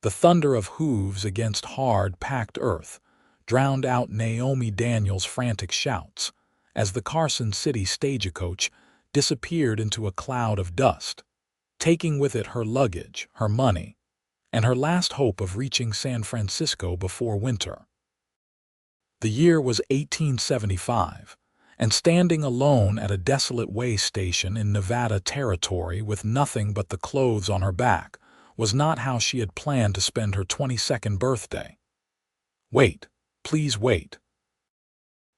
The thunder of hooves against hard, packed earth drowned out Naomi Daniels' frantic shouts as the Carson City stagecoach disappeared into a cloud of dust, taking with it her luggage, her money, and her last hope of reaching San Francisco before winter. The year was 1875, and standing alone at a desolate way station in Nevada Territory with nothing but the clothes on her back was not how she had planned to spend her 22nd birthday. "Wait, please wait."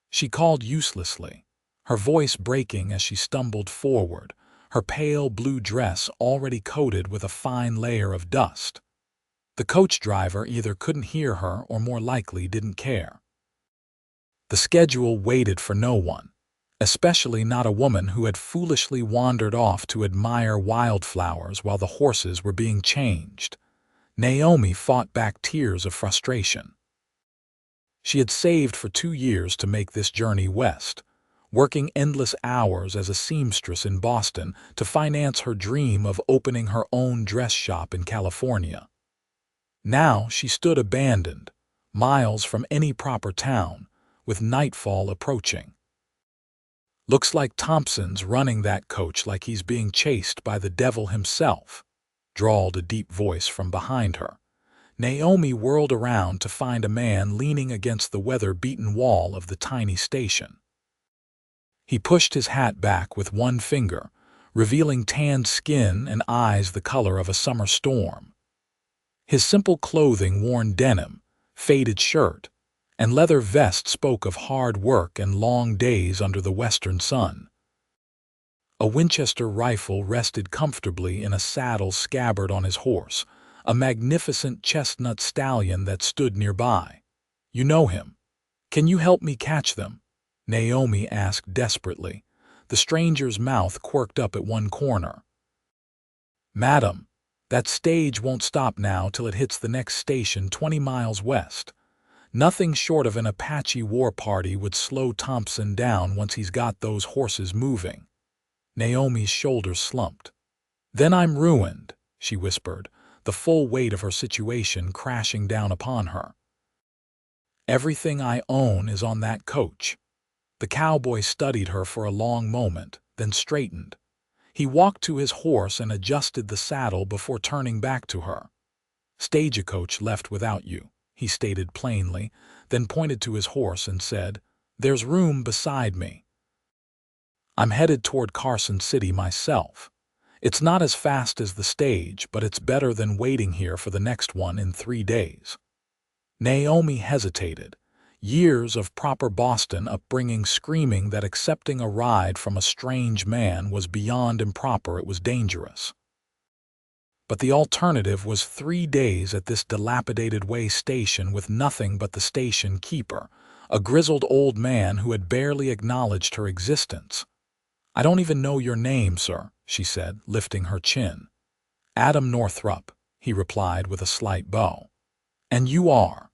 She called uselessly, her voice breaking as she stumbled forward, her pale blue dress already coated with a fine layer of dust. The coach driver either couldn't hear her or more likely didn't care. The schedule waited for no one, especially not a woman who had foolishly wandered off to admire wildflowers while the horses were being changed. Naomi fought back tears of frustration. She had saved for 2 years to make this journey west, working endless hours as a seamstress in Boston to finance her dream of opening her own dress shop in California. Now she stood abandoned, miles from any proper town, with nightfall approaching. "Looks like Thompson's running that coach like he's being chased by the devil himself," drawled a deep voice from behind her. Naomi whirled around to find a man leaning against the weather-beaten wall of the tiny station. He pushed his hat back with one finger, revealing tanned skin and eyes the color of a summer storm. His simple clothing worn denim, faded shirt, and leather vest spoke of hard work and long days under the western sun. A Winchester rifle rested comfortably in a saddle scabbard on his horse, a magnificent chestnut stallion that stood nearby. "You know him. Can you help me catch them?" Naomi asked desperately, the stranger's mouth quirked up at one corner. "Madam, that stage won't stop now till it hits the next station 20 miles west. Nothing short of an Apache war party would slow Thompson down once he's got those horses moving." Naomi's shoulders slumped. "Then I'm ruined," she whispered, the full weight of her situation crashing down upon her. "Everything I own is on that coach." The cowboy studied her for a long moment, then straightened. He walked to his horse and adjusted the saddle before turning back to her. "Stagecoach left without you," he stated plainly, then pointed to his horse and said, "There's room beside me. I'm headed toward Carson City myself. It's not as fast as the stage, but it's better than waiting here for the next one in 3 days." Naomi hesitated, years of proper Boston upbringing screaming that accepting a ride from a strange man was beyond improper, it was dangerous. But the alternative was 3 days at this dilapidated way station with nothing but the station keeper, a grizzled old man who had barely acknowledged her existence. "I don't even know your name, sir," she said, lifting her chin. "Adam Northrup," he replied with a slight bow. "And you are?"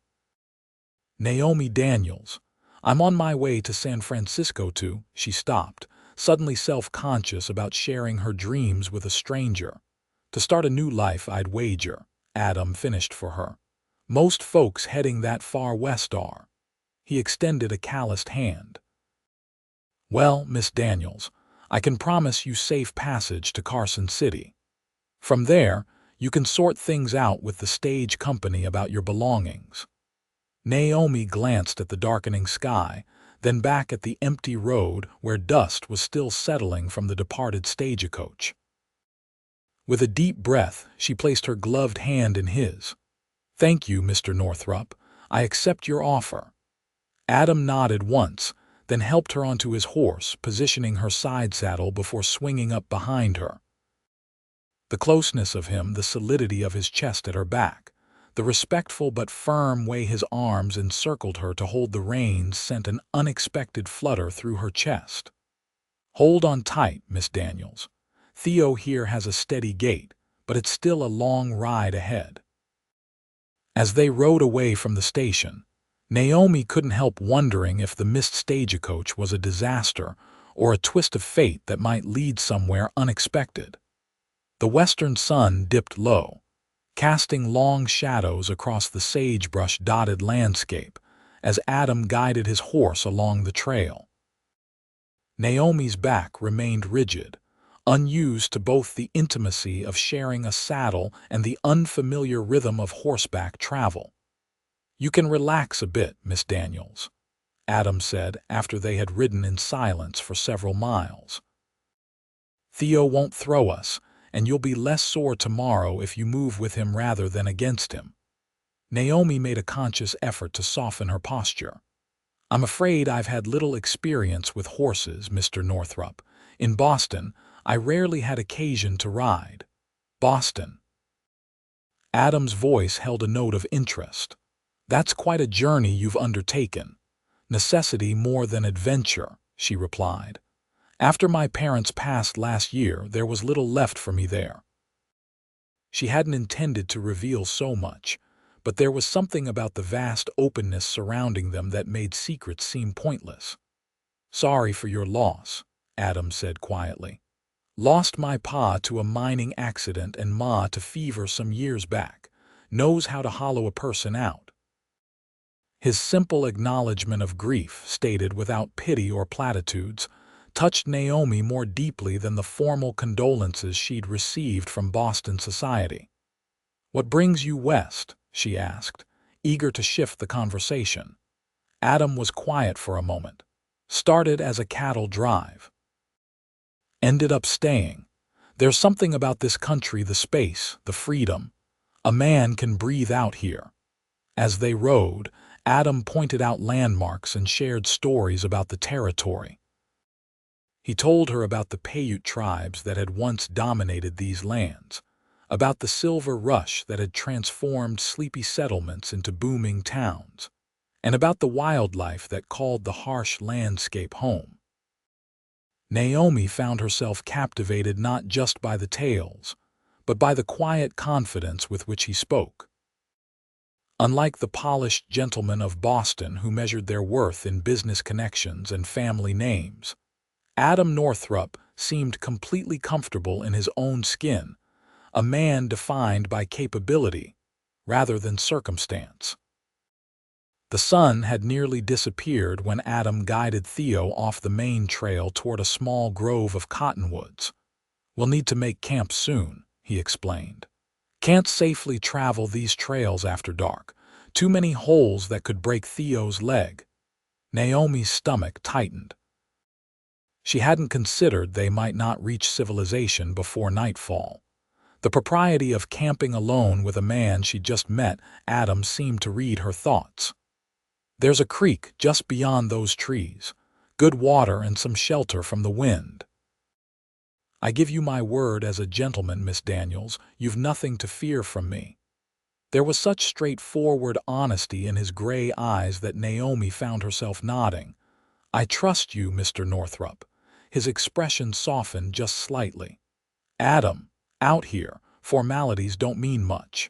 "Naomi Daniels. I'm on my way to San Francisco to—" She stopped, suddenly self-conscious about sharing her dreams with a stranger. "To start a new life, I'd wager," Adam finished for her. "Most folks heading that far west are." He extended a calloused hand. "Well, Miss Daniels, I can promise you safe passage to Carson City. From there, you can sort things out with the stage company about your belongings." Naomi glanced at the darkening sky, then back at the empty road where dust was still settling from the departed stagecoach. With a deep breath, she placed her gloved hand in his. "Thank you, Mr. Northrup. I accept your offer." Adam nodded once, then helped her onto his horse, positioning her side saddle before swinging up behind her. The closeness of him, the solidity of his chest at her back, the respectful but firm way his arms encircled her to hold the reins sent an unexpected flutter through her chest. "Hold on tight, Miss Daniels. Theo here has a steady gait, but it's still a long ride ahead." As they rode away from the station, Naomi couldn't help wondering if the missed stagecoach was a disaster or a twist of fate that might lead somewhere unexpected. The western sun dipped low, casting long shadows across the sagebrush-dotted landscape as Adam guided his horse along the trail. Naomi's back remained rigid, unused to both the intimacy of sharing a saddle and the unfamiliar rhythm of horseback travel. "You can relax a bit, Miss Daniels," Adam said after they had ridden in silence for several miles. "Theo won't throw us, and you'll be less sore tomorrow if you move with him rather than against him." Naomi made a conscious effort to soften her posture. "I'm afraid I've had little experience with horses, Mr. Northrup. In Boston, I rarely had occasion to ride." "Boston?" Adam's voice held a note of interest. "That's quite a journey you've undertaken." "Necessity more than adventure," she replied. "After my parents passed last year, there was little left for me there." She hadn't intended to reveal so much, but there was something about the vast openness surrounding them that made secrets seem pointless. "Sorry for your loss," Adam said quietly. "Lost my pa to a mining accident and ma to fever some years back. Knows how to hollow a person out." His simple acknowledgement of grief, stated without pity or platitudes, touched Naomi more deeply than the formal condolences she'd received from Boston society. "What brings you west?" she asked, eager to shift the conversation. Adam was quiet for a moment. "Started as a cattle drive. Ended up staying. There's something about this country, the space, the freedom. A man can breathe out here." As they rode, Adam pointed out landmarks and shared stories about the territory. He told her about the Paiute tribes that had once dominated these lands, about the silver rush that had transformed sleepy settlements into booming towns, and about the wildlife that called the harsh landscape home. Naomi found herself captivated not just by the tales, but by the quiet confidence with which he spoke. Unlike the polished gentlemen of Boston who measured their worth in business connections and family names, Adam Northrup seemed completely comfortable in his own skin, a man defined by capability rather than circumstance. The sun had nearly disappeared when Adam guided Theo off the main trail toward a small grove of cottonwoods. "We'll need to make camp soon," he explained. "Can't safely travel these trails after dark. Too many holes that could break Theo's leg." Naomi's stomach tightened. She hadn't considered they might not reach civilization before nightfall. The propriety of camping alone with a man she'd just met, Adam seemed to read her thoughts. "There's a creek just beyond those trees. Good water and some shelter from the wind. I give you my word as a gentleman, Miss Daniels, you've nothing to fear from me." There was such straightforward honesty in his gray eyes that Naomi found herself nodding. "I trust you, Mr. Northrup." His expression softened just slightly. "Adam, out here, formalities don't mean much."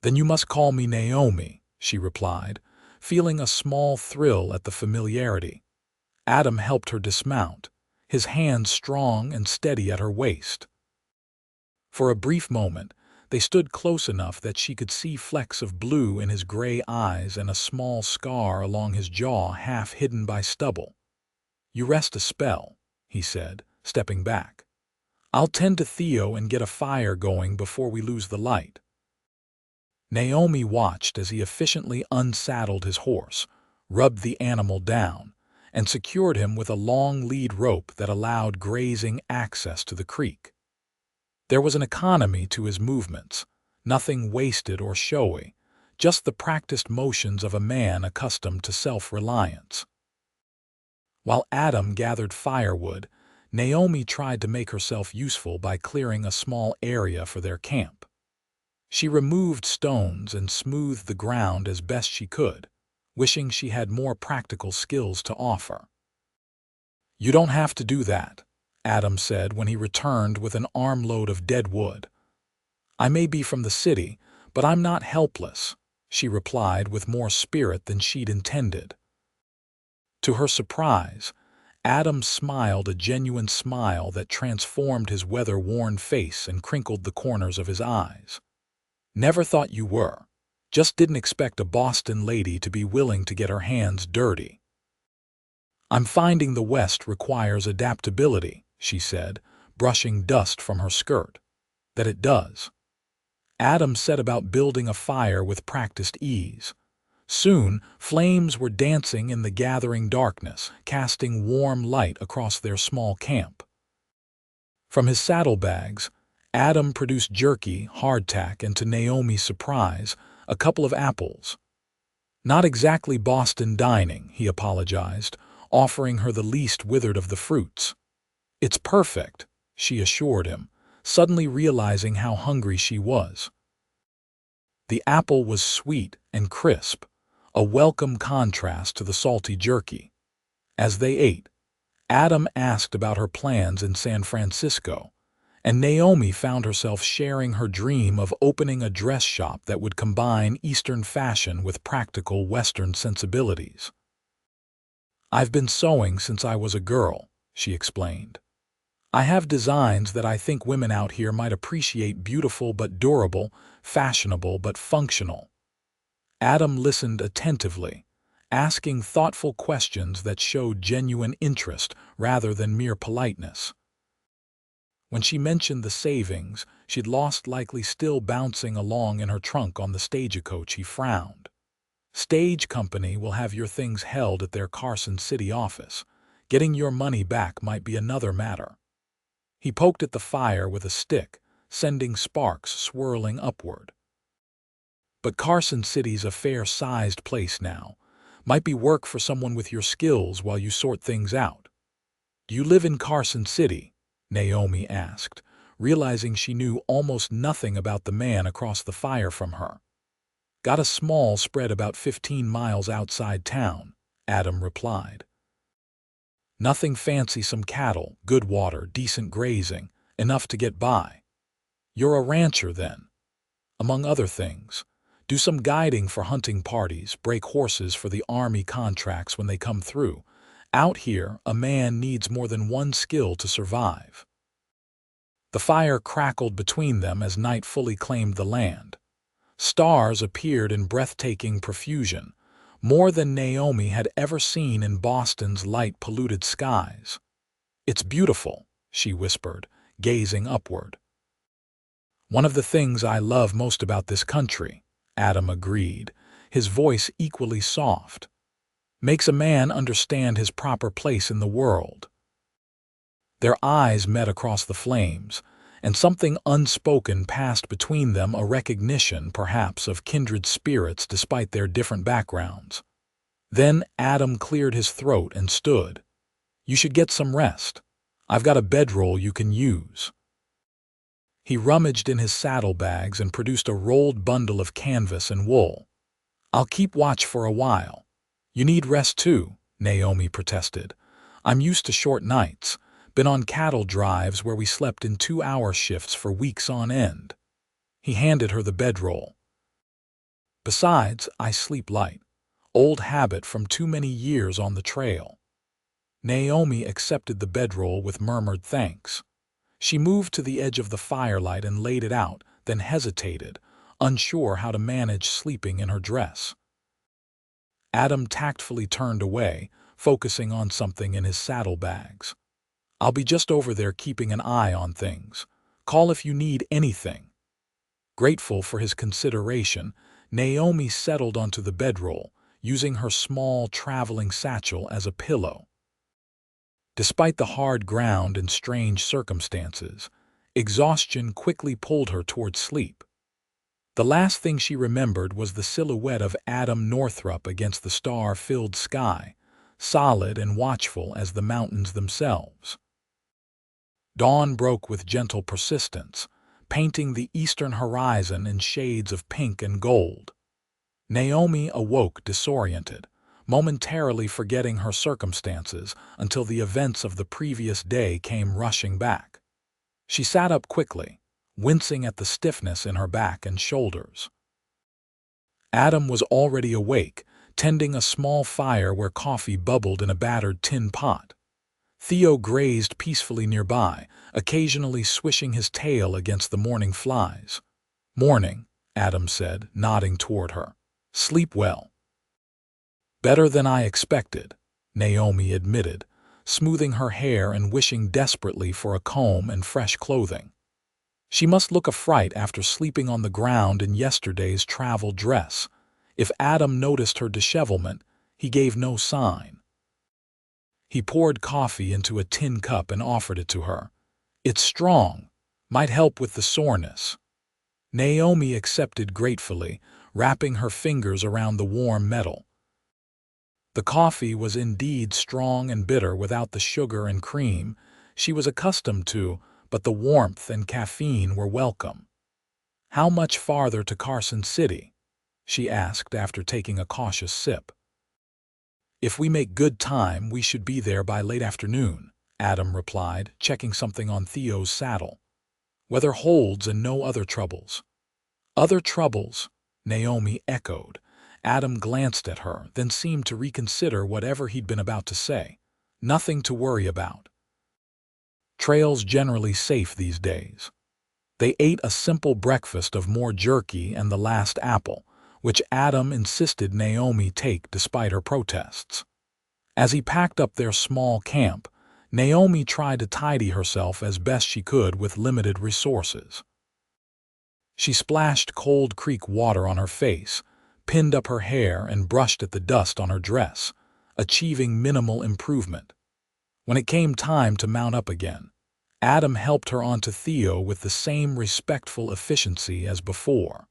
"Then you must call me Naomi," she replied, feeling a small thrill at the familiarity. Adam helped her dismount, his hands strong and steady at her waist. For a brief moment, they stood close enough that she could see flecks of blue in his gray eyes and a small scar along his jaw half hidden by stubble. "You rest a spell," he said, stepping back. "I'll tend to Theo and get a fire going before we lose the light." Naomi watched as he efficiently unsaddled his horse, rubbed the animal down, and secured him with a long lead rope that allowed grazing access to the creek. There was an economy to his movements, nothing wasted or showy, just the practiced motions of a man accustomed to self-reliance. While Adam gathered firewood, Naomi tried to make herself useful by clearing a small area for their camp. She removed stones and smoothed the ground as best she could, wishing she had more practical skills to offer. "You don't have to do that," Adam said when he returned with an armload of dead wood. "I may be from the city, but I'm not helpless," she replied with more spirit than she'd intended. To her surprise, Adam smiled a genuine smile that transformed his weather-worn face and crinkled the corners of his eyes. Never thought you were. Just didn't expect a Boston lady to be willing to get her hands dirty. I'm finding the West requires adaptability, she said, brushing dust from her skirt. That it does. Adam set about building a fire with practiced ease. Soon, flames were dancing in the gathering darkness, casting warm light across their small camp. From his saddlebags, Adam produced jerky, hardtack, and to Naomi's surprise, a couple of apples. Not exactly Boston dining, he apologized, offering her the least withered of the fruits. It's perfect, she assured him, suddenly realizing how hungry she was. The apple was sweet and crisp, a welcome contrast to the salty jerky. As they ate, Adam asked about her plans in San Francisco, and Naomi found herself sharing her dream of opening a dress shop that would combine Eastern fashion with practical Western sensibilities. I've been sewing since I was a girl, she explained. I have designs that I think women out here might appreciate: beautiful but durable, fashionable but functional. Adam listened attentively, asking thoughtful questions that showed genuine interest rather than mere politeness. When she mentioned the savings she'd lost likely still bouncing along in her trunk on the Stagecoach, he frowned. Stage company will have your things held at their Carson City office. Getting your money back might be another matter. He poked at the fire with a stick, sending sparks swirling upward. But Carson City's a fair-sized place now. Might be work for someone with your skills while you sort things out. Do you live in Carson City? Naomi asked, realizing she knew almost nothing about the man across the fire from her. Got a small spread about 15 miles outside town, Adam replied. Nothing fancy, some cattle, good water, decent grazing, enough to get by. You're a rancher then. Among other things, do some guiding for hunting parties, break horses for the army contracts when they come through. Out here, a man needs more than one skill to survive. The fire crackled between them as night fully claimed the land. Stars appeared in breathtaking profusion, more than Naomi had ever seen in Boston's light-polluted skies. It's beautiful, she whispered, gazing upward. One of the things I love most about this country, Adam agreed, his voice equally soft. Makes a man understand his proper place in the world. Their eyes met across the flames, and something unspoken passed between them, a recognition, perhaps, of kindred spirits despite their different backgrounds. Then Adam cleared his throat and stood. You should get some rest. I've got a bedroll you can use. He rummaged in his saddlebags and produced a rolled bundle of canvas and wool. I'll keep watch for a while. You need rest too, Naomi protested. I'm used to short nights. Been on cattle drives where we slept in 2-hour shifts for weeks on end. He handed her the bedroll. Besides, I sleep light. Old habit from too many years on the trail. Naomi accepted the bedroll with murmured thanks. She moved to the edge of the firelight and laid it out, then hesitated, unsure how to manage sleeping in her dress. Adam tactfully turned away, focusing on something in his saddlebags. I'll be just over there keeping an eye on things. Call if you need anything. Grateful for his consideration, Naomi settled onto the bedroll, using her small traveling satchel as a pillow. Despite the hard ground and strange circumstances, exhaustion quickly pulled her toward sleep. The last thing she remembered was the silhouette of Adam Northrup against the star-filled sky, solid and watchful as the mountains themselves. Dawn broke with gentle persistence, painting the eastern horizon in shades of pink and gold. Naomi awoke disoriented, momentarily forgetting her circumstances until the events of the previous day came rushing back. She sat up quickly, wincing at the stiffness in her back and shoulders. Adam was already awake, tending a small fire where coffee bubbled in a battered tin pot. Theo grazed peacefully nearby, occasionally swishing his tail against the morning flies. Morning, Adam said, nodding toward her. "Sleep well." "Better than I expected," Naomi admitted, smoothing her hair and wishing desperately for a comb and fresh clothing. She must look a fright after sleeping on the ground in yesterday's travel dress. If Adam noticed her dishevelment, he gave no sign. He poured coffee into a tin cup and offered it to her. "It's strong. Might help with the soreness." Naomi accepted gratefully, wrapping her fingers around the warm metal. The coffee was indeed strong and bitter without the sugar and cream she was accustomed to, but the warmth and caffeine were welcome. "How much farther to Carson City?" she asked after taking a cautious sip. "If we make good time, we should be there by late afternoon," Adam replied, checking something on Theo's saddle. "Weather holds and no other troubles." "Other troubles?" Naomi echoed. Adam glanced at her, then seemed to reconsider whatever he'd been about to say. "Nothing to worry about. Trail's generally safe these days." They ate a simple breakfast of more jerky and the last apple, which Adam insisted Naomi take despite her protests. As he packed up their small camp, Naomi tried to tidy herself as best she could with limited resources. She splashed Cold Creek water on her face, pinned up her hair, and brushed at the dust on her dress, achieving minimal improvement. When it came time to mount up again, Adam helped her onto Theo with the same respectful efficiency as before.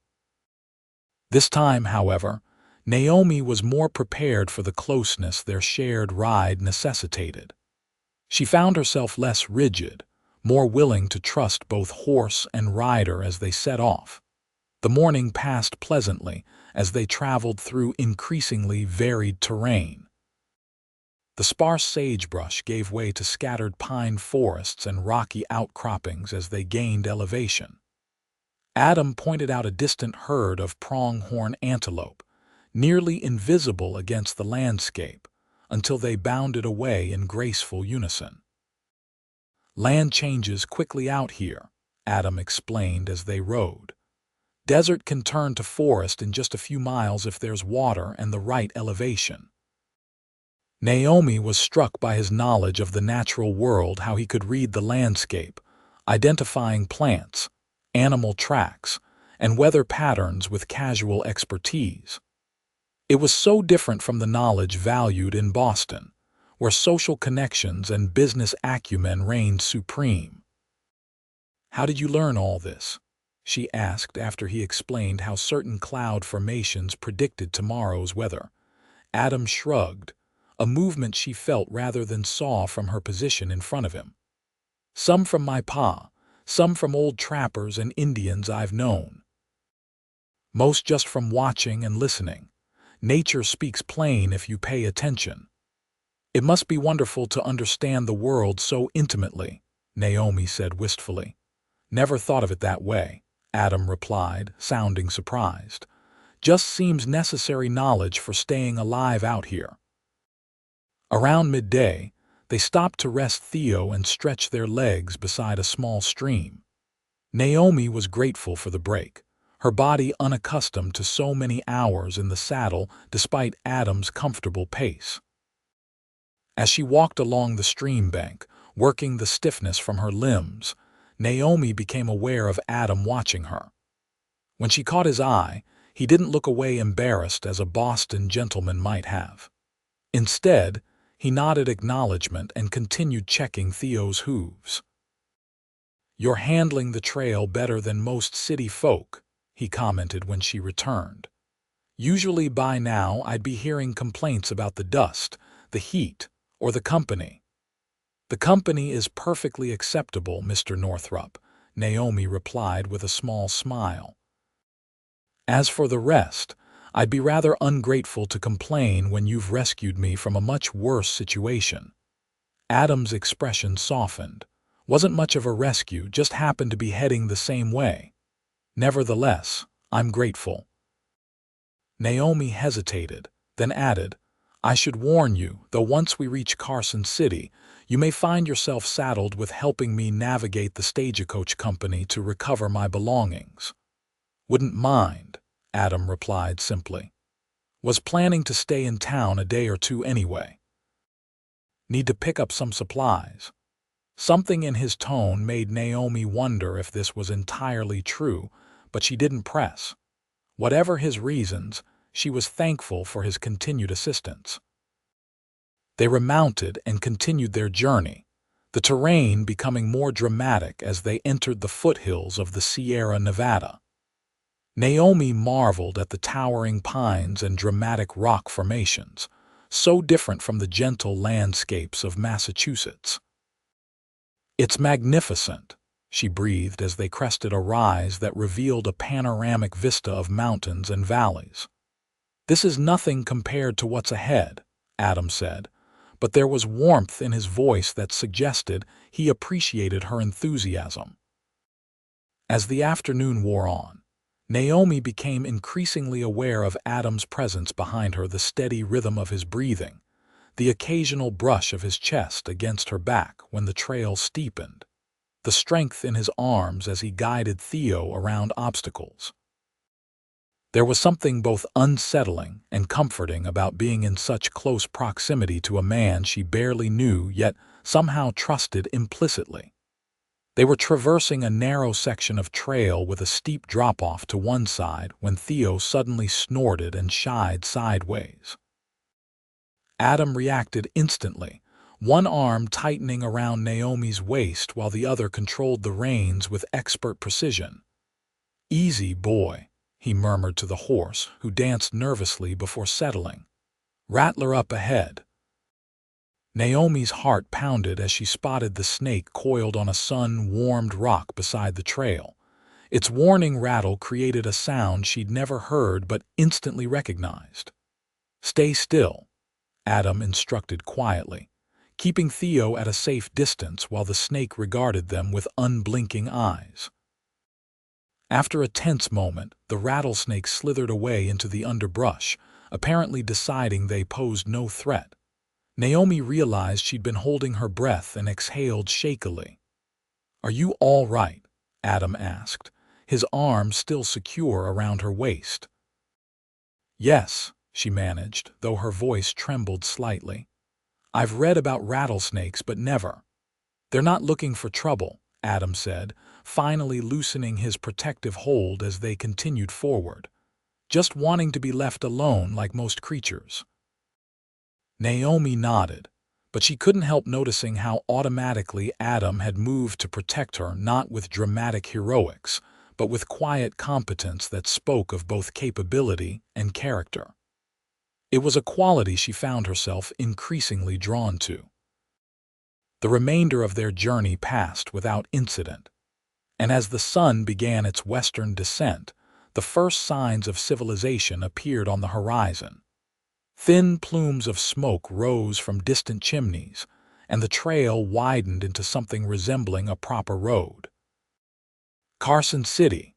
This time, however, Naomi was more prepared for the closeness their shared ride necessitated. She found herself less rigid, more willing to trust both horse and rider as they set off. The morning passed pleasantly as they traveled through increasingly varied terrain. The sparse sagebrush gave way to scattered pine forests and rocky outcroppings as they gained elevation. Adam pointed out a distant herd of pronghorn antelope, nearly invisible against the landscape, until they bounded away in graceful unison. "Land changes quickly out here," Adam explained as they rode. "Desert can turn to forest in just a few miles if there's water and the right elevation." Naomi was struck by his knowledge of the natural world, how he could read the landscape, identifying plants, animal tracks, and weather patterns with casual expertise. It was so different from the knowledge valued in Boston, where social connections and business acumen reigned supreme. "How did you learn all this?" she asked after he explained how certain cloud formations predicted tomorrow's weather. Adam shrugged, a movement she felt rather than saw from her position in front of him. "Some from my pa, some from old trappers and Indians I've known. Most just from watching and listening. Nature speaks plain if you pay attention." "It must be wonderful to understand the world so intimately," Naomi said wistfully. "Never thought of it that way," Adam replied, sounding surprised. "Just seems necessary knowledge for staying alive out here." Around midday, they stopped to rest Theo and stretch their legs beside a small stream. Naomi was grateful for the break, her body unaccustomed to so many hours in the saddle despite Adam's comfortable pace. As she walked along the stream bank, working the stiffness from her limbs, Naomi became aware of Adam watching her. When she caught his eye, he didn't look away embarrassed as a Boston gentleman might have. Instead, he nodded acknowledgement and continued checking Theo's hooves. "You're handling the trail better than most city folk," he commented when she returned. "Usually by now I'd be hearing complaints about the dust, the heat, or the company." "The company is perfectly acceptable, Mr. Northrup," Naomi replied with a small smile. "As for the rest, I'd be rather ungrateful to complain when you've rescued me from a much worse situation." Adam's expression softened. "Wasn't much of a rescue, just happened to be heading the same way. Nevertheless, I'm grateful." Naomi hesitated, then added, "I should warn you, though once we reach Carson City, you may find yourself saddled with helping me navigate the Stagecoach company to recover my belongings." Wouldn't mind, Adam replied simply. Was planning to stay in town a day or two anyway. Need to pick up some supplies. Something in his tone made Naomi wonder if this was entirely true, but she didn't press. Whatever his reasons, she was thankful for his continued assistance. They remounted and continued their journey, the terrain becoming more dramatic as they entered the foothills of the Sierra Nevada. Naomi marveled at the towering pines and dramatic rock formations, so different from the gentle landscapes of Massachusetts. "It's magnificent," she breathed as they crested a rise that revealed a panoramic vista of mountains and valleys. "This is nothing compared to what's ahead," Adam said, but there was warmth in his voice that suggested he appreciated her enthusiasm. As the afternoon wore on, Naomi became increasingly aware of Adam's presence behind her, the steady rhythm of his breathing, the occasional brush of his chest against her back when the trail steepened, the strength in his arms as he guided Theo around obstacles. There was something both unsettling and comforting about being in such close proximity to a man she barely knew yet somehow trusted implicitly. They were traversing a narrow section of trail with a steep drop-off to one side when Theo suddenly snorted and shied sideways. Adam reacted instantly, one arm tightening around Naomi's waist while the other controlled the reins with expert precision. "Easy, boy," he murmured to the horse, who danced nervously before settling. "Rattler up ahead." Naomi's heart pounded as she spotted the snake coiled on a sun-warmed rock beside the trail. Its warning rattle created a sound she'd never heard but instantly recognized. "Stay still," Adam instructed quietly, keeping Theo at a safe distance while the snake regarded them with unblinking eyes. After a tense moment, the rattlesnake slithered away into the underbrush, apparently deciding they posed no threat. Naomi realized she'd been holding her breath and exhaled shakily. "Are you all right?" Adam asked, his arm still secure around her waist. "Yes," she managed, though her voice trembled slightly. "I've read about rattlesnakes, but never." "They're not looking for trouble," Adam said, finally loosening his protective hold as they continued forward. "Just wanting to be left alone like most creatures." Naomi nodded, but she couldn't help noticing how automatically Adam had moved to protect her, not with dramatic heroics, but with quiet competence that spoke of both capability and character. It was a quality she found herself increasingly drawn to. The remainder of their journey passed without incident, and as the sun began its western descent, the first signs of civilization appeared on the horizon. Thin plumes of smoke rose from distant chimneys, and the trail widened into something resembling a proper road. "Carson City,"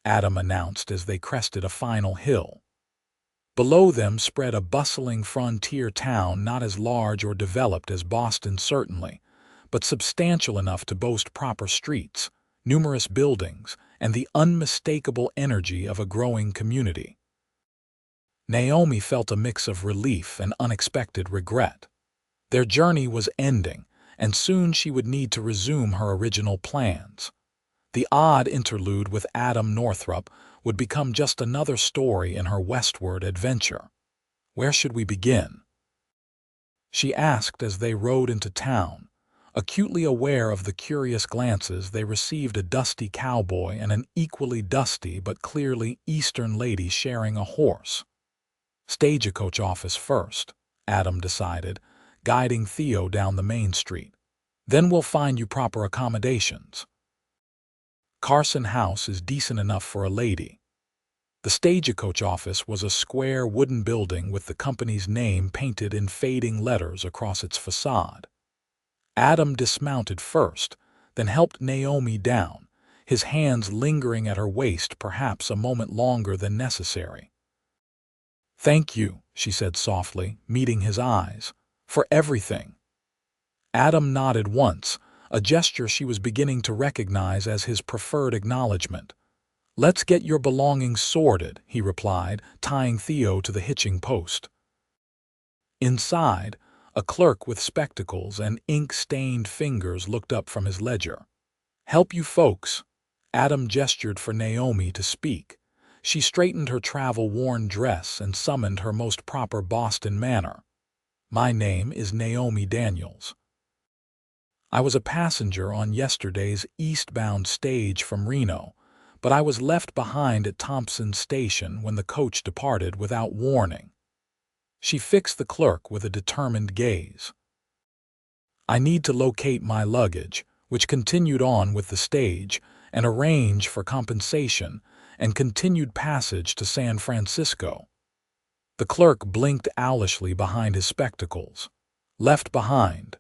Adam announced as they crested a final hill. Below them spread a bustling frontier town not as large or developed as Boston certainly, but substantial enough to boast proper streets, numerous buildings, and the unmistakable energy of a growing community. Naomi felt a mix of relief and unexpected regret. Their journey was ending, and soon she would need to resume her original plans. The odd interlude with Adam Northrup would become just another story in her westward adventure. "Where should we begin?" she asked as they rode into town, acutely aware of the curious glances they received, a dusty cowboy and an equally dusty but clearly Eastern lady sharing a horse. "Stagecoach office first," Adam decided, guiding Theo down the main street. "Then we'll find you proper accommodations. Carson House is decent enough for a lady." The Stagecoach office was a square wooden building with the company's name painted in fading letters across its facade. Adam dismounted first, then helped Naomi down, his hands lingering at her waist perhaps a moment longer than necessary. "Thank you," she said softly, meeting his eyes, "for everything." Adam nodded once, a gesture she was beginning to recognize as his preferred acknowledgement. "Let's get your belongings sorted," he replied, tying Theo to the hitching post. Inside, a clerk with spectacles and ink-stained fingers looked up from his ledger. "Help you folks." Adam gestured for Naomi to speak. She straightened her travel-worn dress and summoned her most proper Boston manner. "My name is Naomi Daniels. I was a passenger on yesterday's eastbound stage from Reno, but I was left behind at Thompson Station when the coach departed without warning." She fixed the clerk with a determined gaze. "I need to locate my luggage," which continued on with the stage, and arrange for compensation and continued passage to San Francisco. The clerk blinked owlishly behind his spectacles. "Left behind."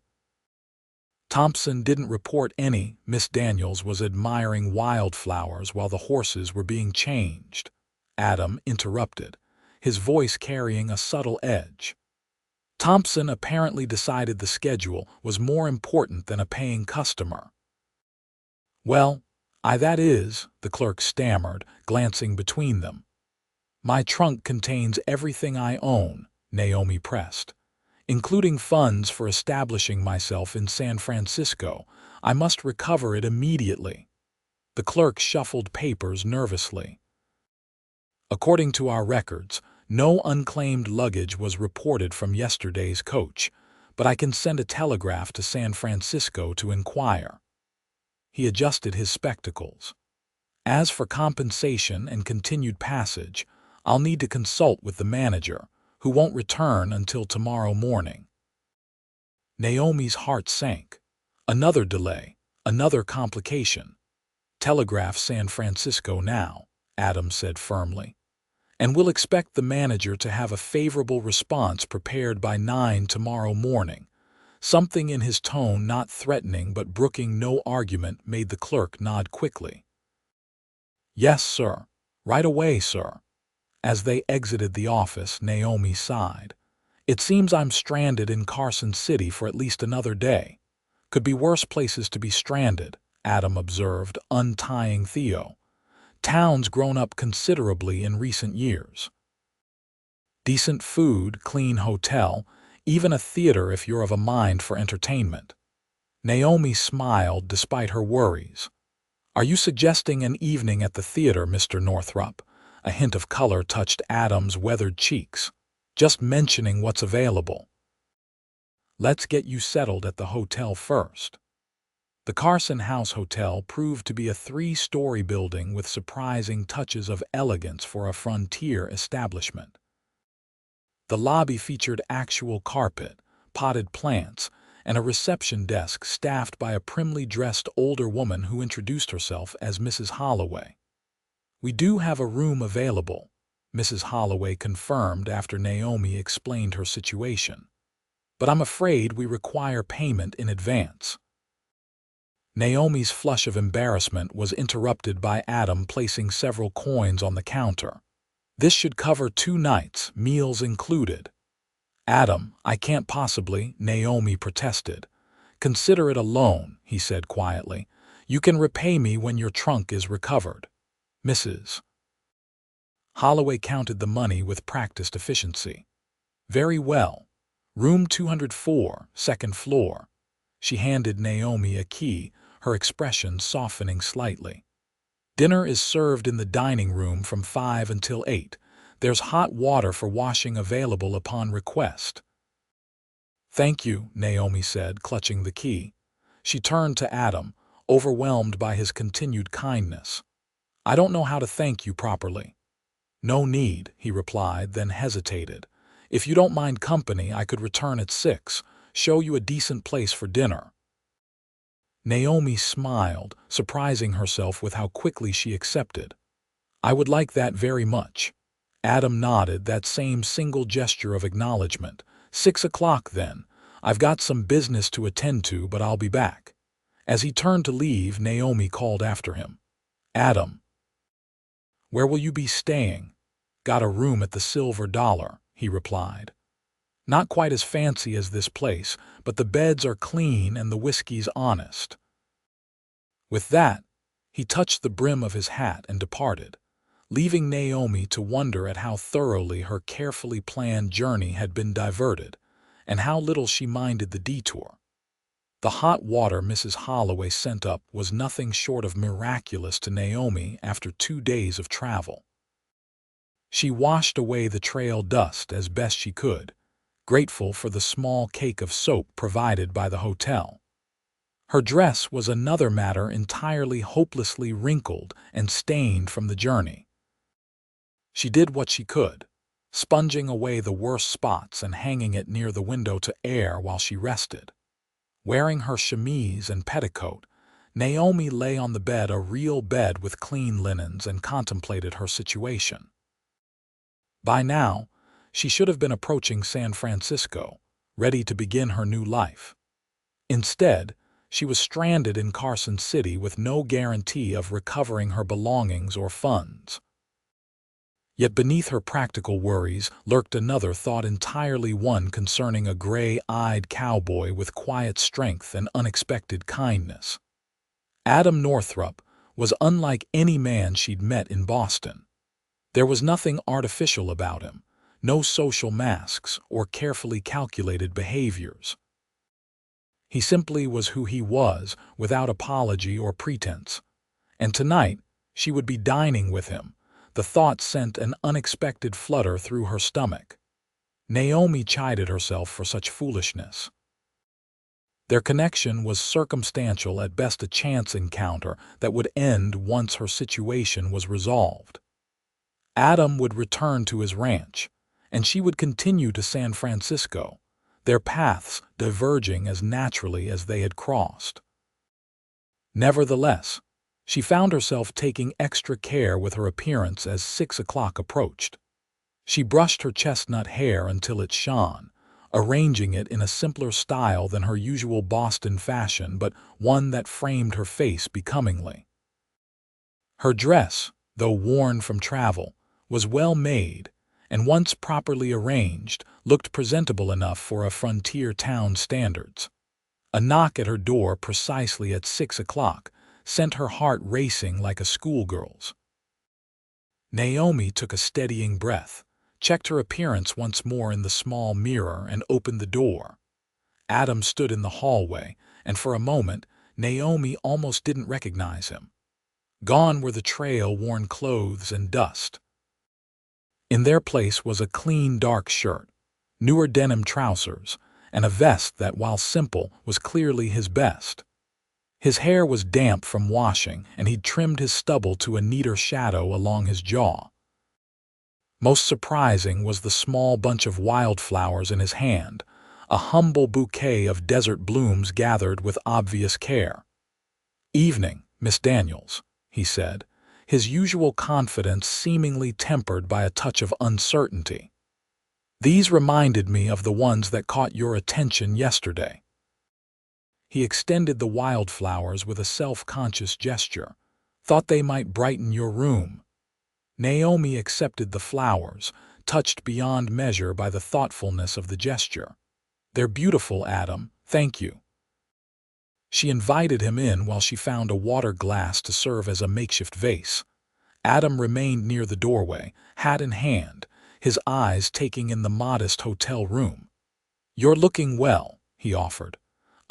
"Thompson didn't report any." Miss Daniels was admiring wildflowers while the horses were being changed. Adam interrupted, his voice carrying a subtle edge. "Thompson apparently decided the schedule was more important than a paying customer." "Well, that is," the clerk stammered, glancing between them. "My trunk contains everything I own," Naomi pressed, "including funds for establishing myself in San Francisco. I must recover it immediately." The clerk shuffled papers nervously. "According to our records, no unclaimed luggage was reported from yesterday's coach, but I can send a telegraph to San Francisco to inquire." He adjusted his spectacles. "As for compensation and continued passage, I'll need to consult with the manager, who won't return until tomorrow morning." Naomi's heart sank. Another delay, another complication. "Telegraph San Francisco now," Adam said firmly. "And we'll expect the manager to have a favorable response prepared by 9 tomorrow morning." Something in his tone, not threatening but brooking no argument, made the clerk nod quickly. "Yes, sir. Right away, sir." As they exited the office, Naomi sighed. "It seems I'm stranded in Carson City for at least another day." "Could be worse places to be stranded," Adam observed, untying Theo. "Town's grown up considerably in recent years. Decent food, clean hotel, even a theater if you're of a mind for entertainment." Naomi smiled despite her worries. "Are you suggesting an evening at the theater, Mr. Northrup?" A hint of color touched Adam's weathered cheeks. "Just mentioning what's available." "Let's get you settled at the hotel first." The Carson House Hotel proved to be a 3-story building with surprising touches of elegance for a frontier establishment. The lobby featured actual carpet, potted plants, and a reception desk staffed by a primly dressed older woman who introduced herself as Mrs. Holloway. "We do have a room available," Mrs. Holloway confirmed after Naomi explained her situation. "But I'm afraid we require payment in advance." Naomi's flush of embarrassment was interrupted by Adam placing several coins on the counter. "This should cover 2 nights, meals included." "Adam, I can't possibly," Naomi protested. "Consider it a loan," he said quietly. "You can repay me when your trunk is recovered." Mrs. Holloway counted the money with practiced efficiency. "Very well. Room 204, second floor." She handed Naomi a key, her expression softening slightly. "Dinner is served in the dining room from 5 until 8. There's hot water for washing available upon request." "Thank you," Naomi said, clutching the key. She turned to Adam, overwhelmed by his continued kindness. "I don't know how to thank you properly." "No need," he replied, then hesitated. "If you don't mind company, I could return at 6, show you a decent place for dinner." Naomi smiled, surprising herself with how quickly she accepted. "I would like that very much." Adam nodded, that same single gesture of acknowledgement. 6 o'clock then. I've got some business to attend to, but I'll be back." As he turned to leave, Naomi called after him. "Adam." "Where will you be staying?" "Got a room at the Silver Dollar," he replied. "Not quite as fancy as this place, but the beds are clean and the whiskey's honest." With that, He touched the brim of his hat and departed, leaving Naomi to wonder at how thoroughly her carefully planned journey had been diverted, and how little she minded the detour. The hot water Mrs. Holloway sent up was nothing short of miraculous to Naomi after 2 days of travel. She washed away the trail dust as best she could, grateful for the small cake of soap provided by the hotel. Her dress was another matter, entirely hopelessly wrinkled and stained from the journey. She did what she could, sponging away the worst spots and hanging it near the window to air while she rested. Wearing her chemise and petticoat, Naomi lay on the bed, a real bed with clean linens, and contemplated her situation. By now, she should have been approaching San Francisco, ready to begin her new life. Instead, she was stranded in Carson City with no guarantee of recovering her belongings or funds. Yet beneath her practical worries lurked another thought, entirely one concerning a gray-eyed cowboy with quiet strength and unexpected kindness. Adam Northrup was unlike any man she'd met in Boston. There was nothing artificial about him, no social masks or carefully calculated behaviors. He simply was who he was, without apology or pretense. And tonight, she would be dining with him. The thought sent an unexpected flutter through her stomach. Naomi chided herself for such foolishness. Their connection was circumstantial, at best a chance encounter that would end once her situation was resolved. Adam would return to his ranch, and she would continue to San Francisco, their paths diverging as naturally as they had crossed. Nevertheless, she found herself taking extra care with her appearance as 6 o'clock approached. She brushed her chestnut hair until it shone, arranging it in a simpler style than her usual Boston fashion, but one that framed her face becomingly. Her dress, though worn from travel, was well made, and once properly arranged, looked presentable enough for a frontier town standards. A knock at her door precisely at 6 o'clock sent her heart racing like a schoolgirl's. Naomi took a steadying breath, checked her appearance once more in the small mirror, and opened the door. Adam stood in the hallway, and for a moment Naomi almost didn't recognize him. Gone were the trail-worn clothes and dust. In their place was a clean dark shirt, newer denim trousers, and a vest that, while simple, was clearly his best. His hair was damp from washing, and he'd trimmed his stubble to a neater shadow along his jaw. Most surprising was the small bunch of wildflowers in his hand, a humble bouquet of desert blooms gathered with obvious care. "Evening, Miss Daniels," he said, his usual confidence seemingly tempered by a touch of uncertainty. "These reminded me of the ones that caught your attention yesterday." He extended the wildflowers with a self-conscious gesture. "Thought they might brighten your room." Naomi accepted the flowers, touched beyond measure by the thoughtfulness of the gesture. "They're beautiful, Adam, thank you." She invited him in while she found a water glass to serve as a makeshift vase. Adam remained near the doorway, hat in hand, his eyes taking in the modest hotel room. "You're looking well," he offered.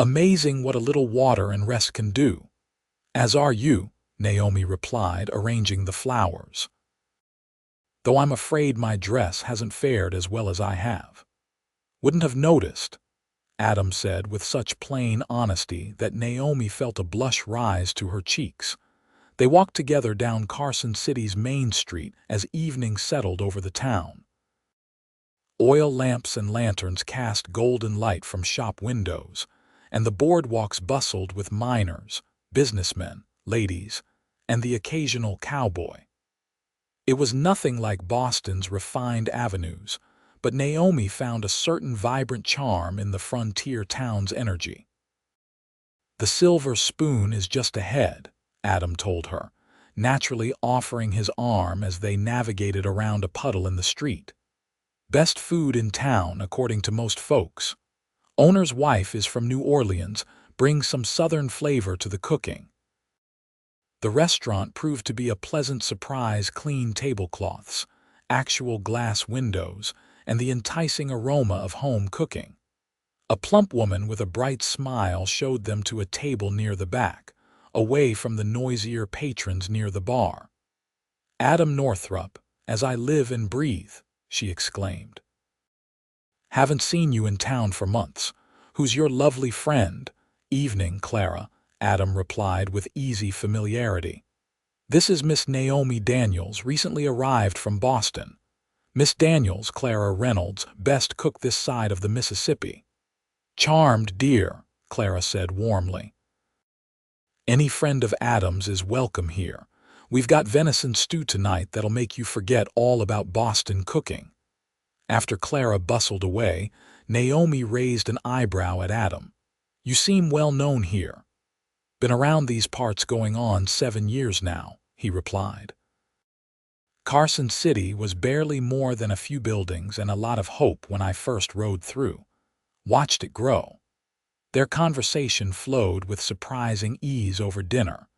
"Amazing what a little water and rest can do." "As are you," Naomi replied, arranging the flowers. "Though I'm afraid my dress hasn't fared as well as I have." "Wouldn't have noticed," Adam said with such plain honesty that Naomi felt a blush rise to her cheeks. They walked together down Carson City's Main Street as evening settled over the town. Oil lamps and lanterns cast golden light from shop windows, and the boardwalks bustled with miners, businessmen, ladies, and the occasional cowboy. It was nothing like Boston's refined avenues, but Naomi found a certain vibrant charm in the frontier town's energy. "The silver spoon is just ahead," Adam told her, naturally offering his arm as they navigated around a puddle in the street. "Best food in town, according to most folks. Owner's wife is from New Orleans, brings some southern flavor to the cooking." The restaurant proved to be a pleasant surprise: clean tablecloths, actual glass windows, and the enticing aroma of home cooking. A plump woman with a bright smile showed them to a table near the back, away from the noisier patrons near the bar. "Adam Northrup, as I live and breathe," she exclaimed. "Haven't seen you in town for months. Who's your lovely friend?" "Evening, Clara," Adam replied with easy familiarity. "This is Miss Naomi Daniels, recently arrived from Boston. Miss Daniels, Clara Reynolds, best cook this side of the Mississippi." "Charmed, dear," Clara said warmly. "Any friend of Adam's is welcome here. We've got venison stew tonight that'll make you forget all about Boston cooking." After Clara bustled away, Naomi raised an eyebrow at Adam. "You seem well known here." "Been around these parts going on 7 years now," he replied. "Carson City was barely more than a few buildings and a lot of hope when I first rode through. Watched it grow." Their conversation flowed with surprising ease over dinner.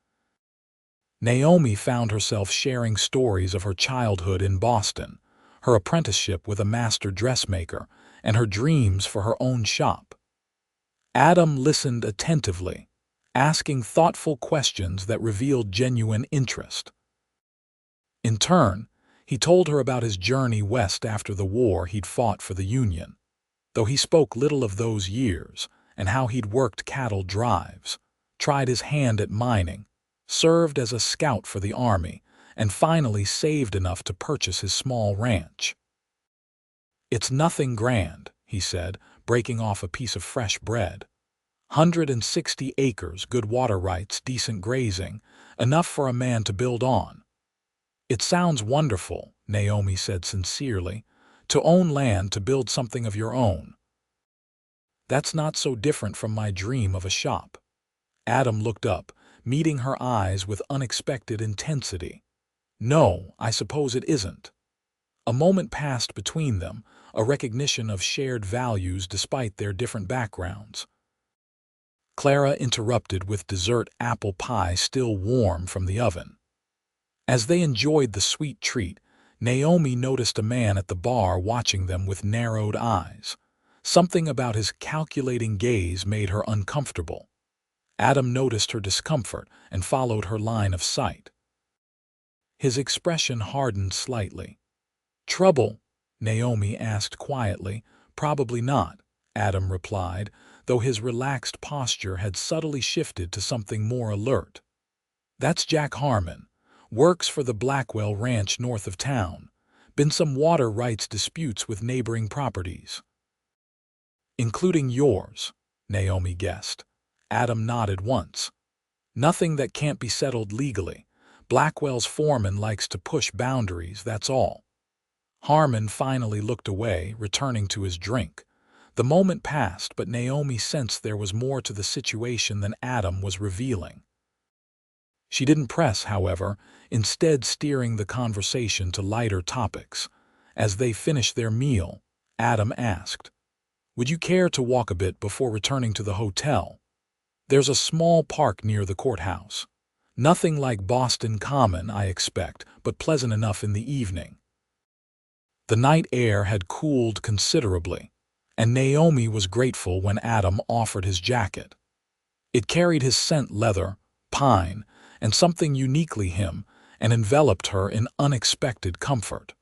Naomi found herself sharing stories of her childhood in Boston, her apprenticeship with a master dressmaker, and her dreams for her own shop. Adam listened attentively, asking thoughtful questions that revealed genuine interest. In turn, he told her about his journey west after the war. He'd fought for the Union, though he spoke little of those years, and how he'd worked cattle drives, tried his hand at mining, served as a scout for the Army, and finally saved enough to purchase his small ranch. "It's nothing grand," he said, breaking off a piece of fresh bread. 160 acres, good water rights, decent grazing, enough for a man to build on." "It sounds wonderful," Naomi said sincerely, "to own land, to build something of your own." "That's not so different from my dream of a shop." Adam looked up, meeting her eyes with unexpected intensity. "No, I suppose it isn't." A moment passed between them, a recognition of shared values despite their different backgrounds. Clara interrupted with dessert apple pie still warm from the oven. As they enjoyed the sweet treat, Naomi noticed a man at the bar watching them with narrowed eyes. Something about his calculating gaze made her uncomfortable. Adam noticed her discomfort and followed her line of sight. His expression hardened slightly. "Trouble?" Naomi asked quietly. "Probably not," Adam replied, though his relaxed posture had subtly shifted to something more alert. "That's Jack Harmon. Works for the Blackwell Ranch north of town. Been some water rights disputes with neighboring properties." "Including yours," Naomi guessed. Adam nodded once. "Nothing that can't be settled legally. Blackwell's foreman likes to push boundaries, that's all." Harmon finally looked away, returning to his drink. The moment passed, but Naomi sensed there was more to the situation than Adam was revealing. She didn't press, however, instead steering the conversation to lighter topics. As they finished their meal, Adam asked, "Would you care to walk a bit before returning to the hotel? There's a small park near the courthouse. Nothing like Boston Common, I expect, but pleasant enough in the evening." The night air had cooled considerably, and Naomi was grateful when Adam offered his jacket. It carried his scent: leather, pine, and something uniquely him, and enveloped her in unexpected comfort.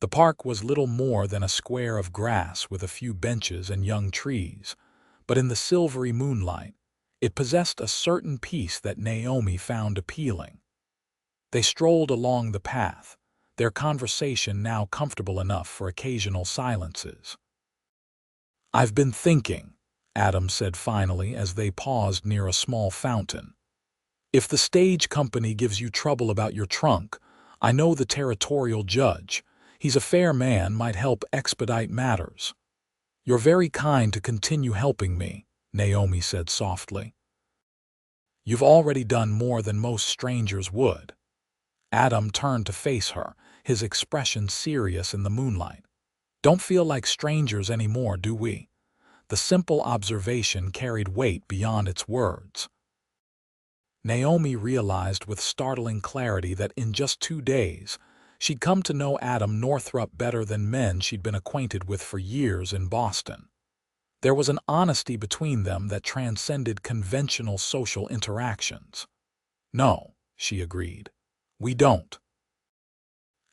The park was little more than a square of grass with a few benches and young trees, but in the silvery moonlight, it possessed a certain peace that Naomi found appealing. They strolled along the path, their conversation now comfortable enough for occasional silences. "I've been thinking," Adam said finally as they paused near a small fountain. "If the stage company gives you trouble about your trunk, I know the territorial judge. He's a fair man, might help expedite matters." "You're very kind to continue helping me," Naomi said softly. "You've already done more than most strangers would." Adam turned to face her, his expression serious in the moonlight. "Don't feel like strangers anymore, do we?" The simple observation carried weight beyond its words. Naomi realized with startling clarity that in just 2 days, she'd come to know Adam Northrup better than men she'd been acquainted with for years in Boston. There was an honesty between them that transcended conventional social interactions. "No," she agreed. "We don't."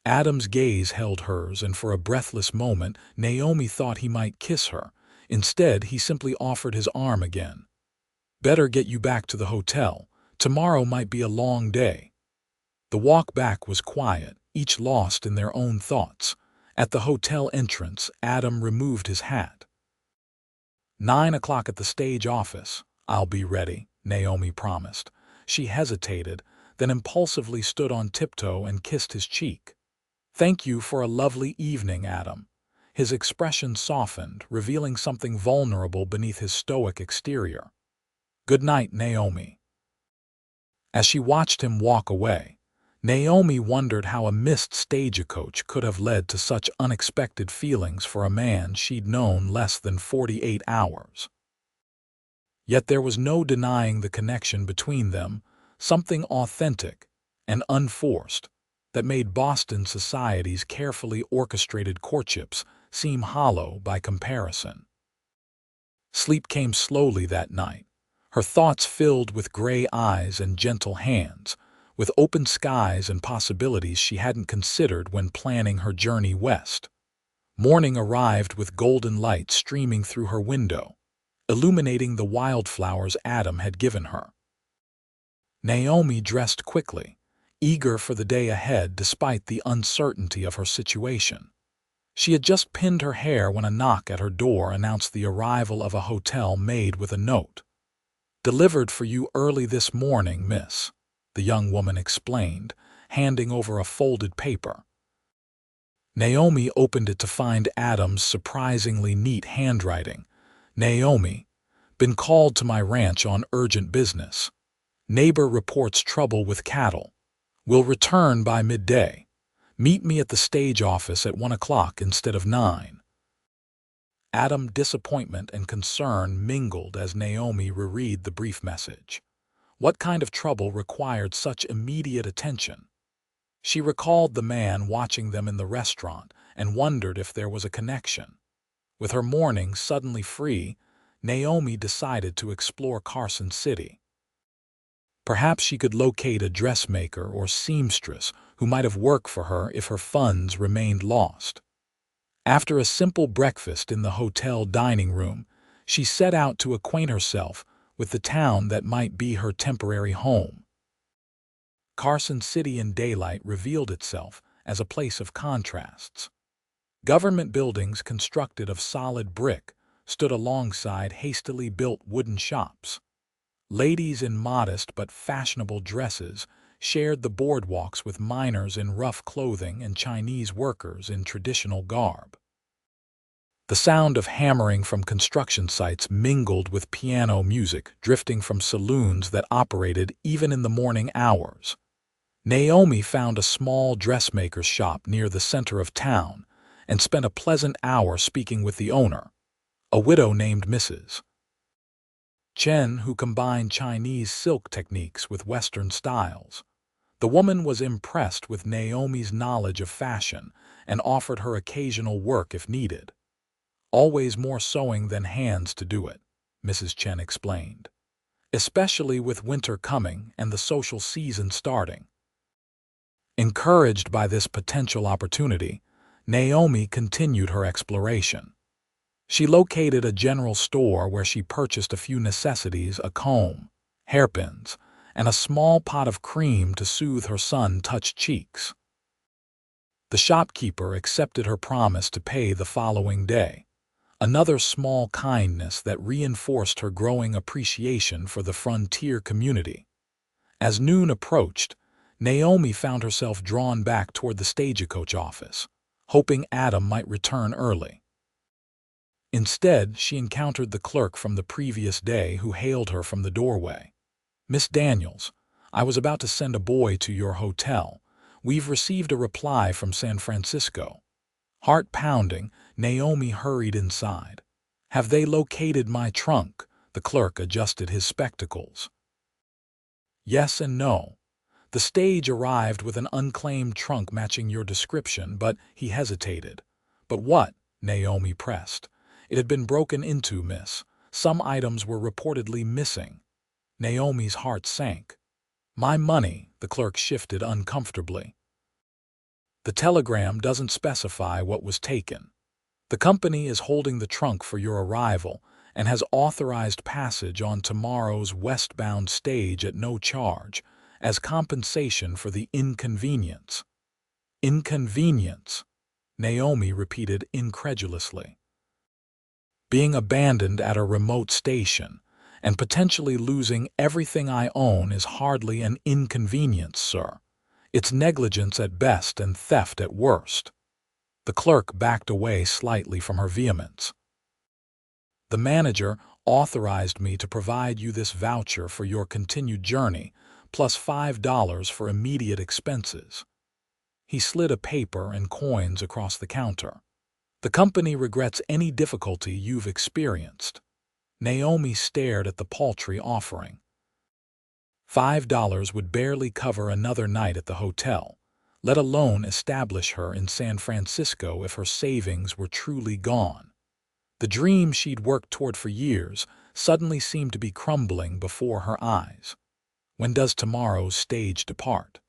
Adam's gaze held hers, and for a breathless moment, Naomi thought he might kiss her. Instead, he simply offered his arm again. "Better get you back to the hotel. Tomorrow might be a long day." The walk back was quiet, each lost in their own thoughts. At the hotel entrance, Adam removed his hat. 9 o'clock at the stage office. "I'll be ready," Naomi promised. She hesitated, then impulsively stood on tiptoe and kissed his cheek. "Thank you for a lovely evening, Adam." His expression softened, revealing something vulnerable beneath his stoic exterior. "Good night, Naomi." As she watched him walk away, Naomi wondered how amidst Stagecoach could have led to such unexpected feelings for a man she'd known less than 48 hours. Yet there was no denying the connection between them, something authentic and unforced that made Boston society's carefully orchestrated courtships seem hollow by comparison. Sleep came slowly that night, her thoughts filled with gray eyes and gentle hands, with open skies and possibilities she hadn't considered when planning her journey west. Morning arrived with golden light streaming through her window, illuminating the wildflowers Adam had given her. Naomi dressed quickly, eager for the day ahead despite the uncertainty of her situation. She had just pinned her hair when a knock at her door announced the arrival of a hotel maid with a note. "Delivered for you early this morning, miss," the young woman explained, handing over a folded paper. Naomi opened it to find Adam's surprisingly neat handwriting. "Naomi, been called to my ranch on urgent business. Neighbor reports trouble with cattle. Will return by midday. Meet me at the stage office at 1 o'clock instead of 9. Adam's disappointment and concern mingled as Naomi reread the brief message. What kind of trouble required such immediate attention? She recalled the man watching them in the restaurant and wondered if there was a connection. With her morning suddenly free, Naomi decided to explore Carson City. Perhaps she could locate a dressmaker or seamstress who might have worked for her if her funds remained lost. After a simple breakfast in the hotel dining room, she set out to acquaint herself with the town that might be her temporary home. Carson City in daylight revealed itself as a place of contrasts. Government buildings constructed of solid brick stood alongside hastily built wooden shops. Ladies in modest but fashionable dresses shared the boardwalks with miners in rough clothing and Chinese workers in traditional garb. The sound of hammering from construction sites mingled with piano music drifting from saloons that operated even in the morning hours. Naomi found a small dressmaker's shop near the center of town and spent a pleasant hour speaking with the owner, a widow named Mrs. Chen, who combined Chinese silk techniques with Western styles. The woman was impressed with Naomi's knowledge of fashion and offered her occasional work if needed. "Always more sewing than hands to do it," Mrs. Chen explained, "especially with winter coming and the social season starting." Encouraged by this potential opportunity, Naomi continued her exploration. She located a general store where she purchased a few necessities: a comb, hairpins, and a small pot of cream to soothe her sun-touched cheeks. The shopkeeper accepted her promise to pay the following day, another small kindness that reinforced her growing appreciation for the frontier community. As noon approached, Naomi found herself drawn back toward the Stagecoach office, hoping Adam might return early. Instead, she encountered the clerk from the previous day who hailed her from the doorway. "Miss Daniels, I was about to send a boy to your hotel. We've received a reply from San Francisco." Heart pounding, Naomi hurried inside. "Have they located my trunk?" The clerk adjusted his spectacles. Yes and no. The stage arrived with an unclaimed trunk matching your description, but he hesitated. But what? Naomi pressed. It had been broken into, miss. Some items were reportedly missing. Naomi's heart sank. My money, the clerk shifted uncomfortably. The telegram doesn't specify what was taken. The company is holding the trunk for your arrival and has authorized passage on tomorrow's westbound stage at no charge, as compensation for the inconvenience. Inconvenience, Naomi repeated incredulously. Being abandoned at a remote station and potentially losing everything I own is hardly an inconvenience, sir. It's negligence at best and theft at worst. The clerk backed away slightly from her vehemence. The manager authorized me to provide you this voucher for your continued journey, plus $5 for immediate expenses. He slid a paper and coins across the counter. The company regrets any difficulty you've experienced. Naomi stared at the paltry offering. $5 would barely cover another night at the hotel, let alone establish her in San Francisco if her savings were truly gone. The dream she'd worked toward for years suddenly seemed to be crumbling before her eyes. When does tomorrow's stage depart?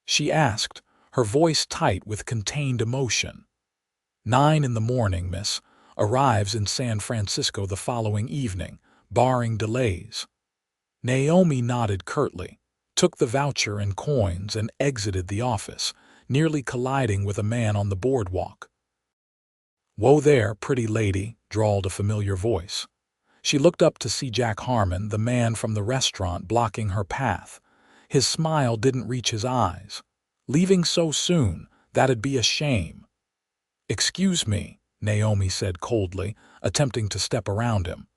She asked, her voice tight with contained emotion. 9 in the morning, miss. Arrives in San Francisco the following evening, barring delays. Naomi nodded curtly, took the voucher and coins and exited the office, nearly colliding with a man on the boardwalk. "Whoa there, pretty lady," drawled a familiar voice. She looked up to see Jack Harmon, the man from the restaurant, blocking her path. His smile didn't reach his eyes. Leaving so soon, that'd be a shame. "Excuse me," Naomi said coldly, attempting to step around him.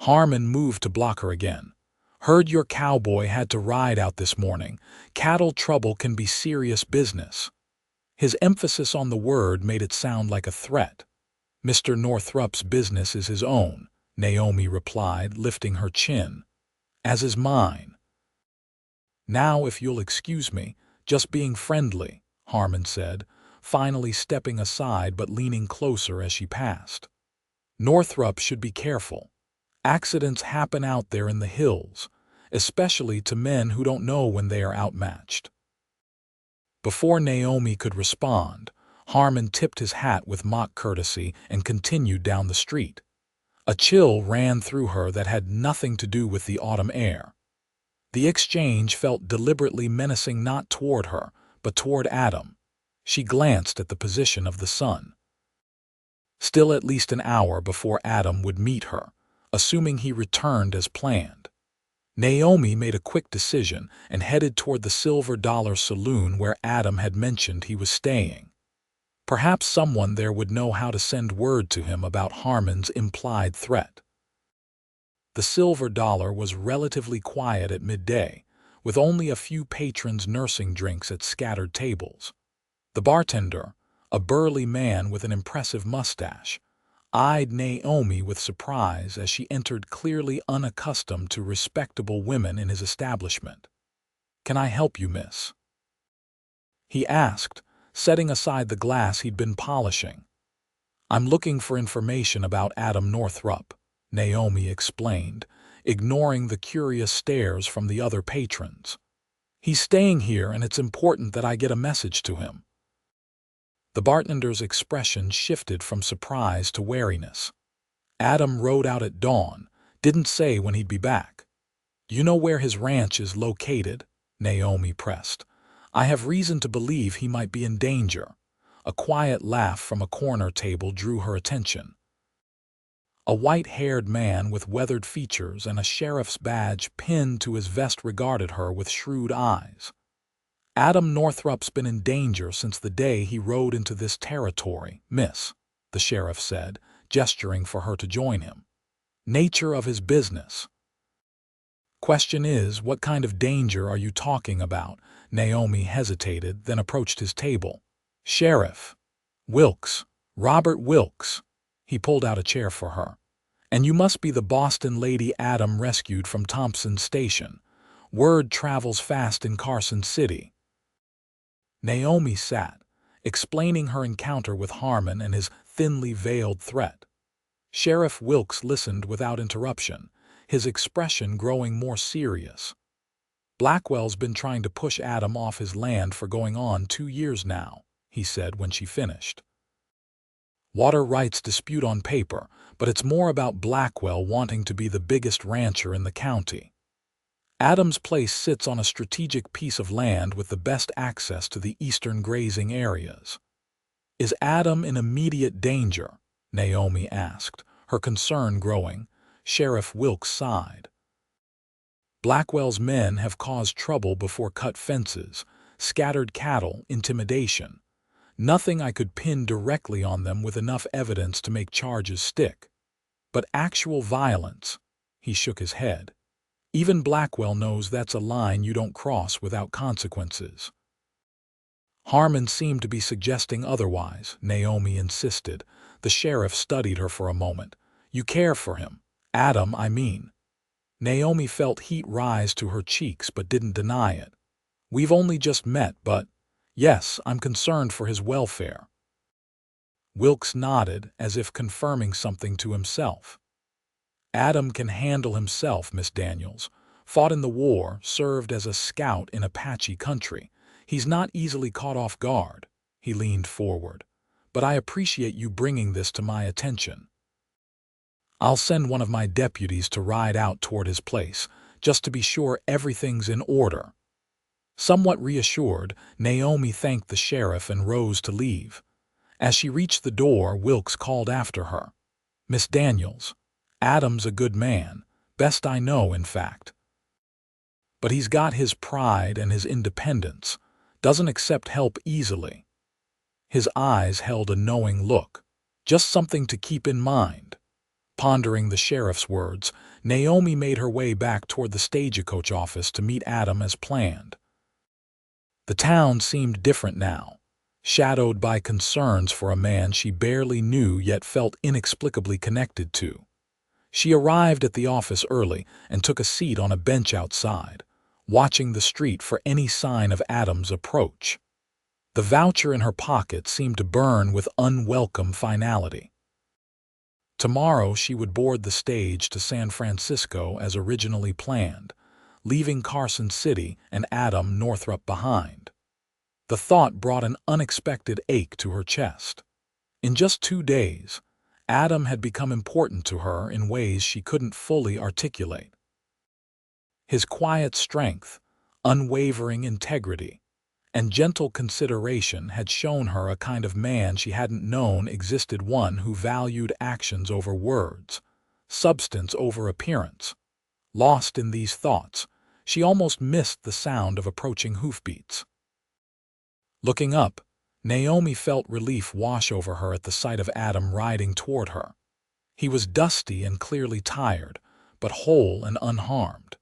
Harmon moved to block her again. "Heard your cowboy had to ride out this morning. Cattle trouble can be serious business." His emphasis on the word made it sound like a threat. "Mr. Northrup's business is his own," Naomi replied, lifting her chin. "As is mine." "Now, if you'll excuse me, just being friendly," Harmon said, finally stepping aside but leaning closer as she passed. "Northrup should be careful. Accidents happen out there in the hills, especially to men who don't know when they are outmatched." Before Naomi could respond, Harmon tipped his hat with mock courtesy and continued down the street. A chill ran through her that had nothing to do with the autumn air. The exchange felt deliberately menacing, not toward her, but toward Adam. She glanced at the position of the sun. Still at least an hour before Adam would meet her, assuming he returned as planned. Naomi made a quick decision and headed toward the Silver Dollar Saloon where Adam had mentioned he was staying. Perhaps someone there would know how to send word to him about Harmon's implied threat. The Silver Dollar was relatively quiet at midday, with only a few patrons nursing drinks at scattered tables. The bartender, a burly man with an impressive mustache, eyed Naomi with surprise as she entered, clearly unaccustomed to respectable women in his establishment. "Can I help you, miss?" he asked, setting aside the glass he'd been polishing. "I'm looking for information about Adam Northrup," Naomi explained, ignoring the curious stares from the other patrons. "He's staying here and it's important that I get a message to him." The bartender's expression shifted from surprise to wariness. "Adam rode out at dawn, didn't say when he'd be back." "You know where his ranch is located?" Naomi pressed. "I have reason to believe he might be in danger." A quiet laugh from a corner table drew her attention. A white-haired man with weathered features and a sheriff's badge pinned to his vest regarded her with shrewd eyes. "Adam Northrup's been in danger since the day he rode into this territory, miss," the sheriff said, gesturing for her to join him. "Nature of his business." "Question is, what kind of danger are you talking about?" Naomi hesitated, then approached his table. "Sheriff Wilkes, Robert Wilkes." He pulled out a chair for her. And you must be the Boston lady Adam rescued from Thompson Station. Word travels fast in Carson City." Naomi sat, explaining her encounter with Harmon and his thinly veiled threat. Sheriff Wilkes listened without interruption, his expression growing more serious. "Blackwell's been trying to push Adam off his land for going on 2 years now," he said when she finished. "Water rights dispute on paper, but it's more about Blackwell wanting to be the biggest rancher in the county. Adam's place sits on a strategic piece of land with the best access to the eastern grazing areas." "Is Adam in immediate danger?" Naomi asked, her concern growing. Sheriff Wilkes sighed. "Blackwell's men have caused trouble before: cut fences, scattered cattle, intimidation. Nothing I could pin directly on them with enough evidence to make charges stick. But actual violence," he shook his head. "Even Blackwell knows that's a line you don't cross without consequences." "Harmon seemed to be suggesting otherwise," Naomi insisted. The sheriff studied her for a moment. "You care for him. Adam, I mean." Naomi felt heat rise to her cheeks but didn't deny it. "We've only just met, but yes, I'm concerned for his welfare." Wilkes nodded, as if confirming something to himself. "Adam can handle himself, Miss Daniels. Fought in the war, served as a scout in Apache country. He's not easily caught off guard." He leaned forward. "But I appreciate you bringing this to my attention. I'll send one of my deputies to ride out toward his place, just to be sure everything's in order." Somewhat reassured, Naomi thanked the sheriff and rose to leave. As she reached the door, Wilkes called after her. "Miss Daniels, Adam's a good man, best I know, in fact. But he's got his pride and his independence, doesn't accept help easily." His eyes held a knowing look. "Just something to keep in mind." Pondering the sheriff's words, Naomi made her way back toward the Stagecoach office to meet Adam as planned. The town seemed different now, shadowed by concerns for a man she barely knew yet felt inexplicably connected to. She arrived at the office early and took a seat on a bench outside, watching the street for any sign of Adam's approach. The voucher in her pocket seemed to burn with unwelcome finality. Tomorrow she would board the stage to San Francisco as originally planned, leaving Carson City and Adam Northrup behind. The thought brought an unexpected ache to her chest. In just 2 days, Adam had become important to her in ways she couldn't fully articulate. His quiet strength, unwavering integrity, and gentle consideration had shown her a kind of man she hadn't known existed, one who valued actions over words, substance over appearance. Lost in these thoughts, she almost missed the sound of approaching hoofbeats. Looking up, Naomi felt relief wash over her at the sight of Adam riding toward her. He was dusty and clearly tired, but whole and unharmed.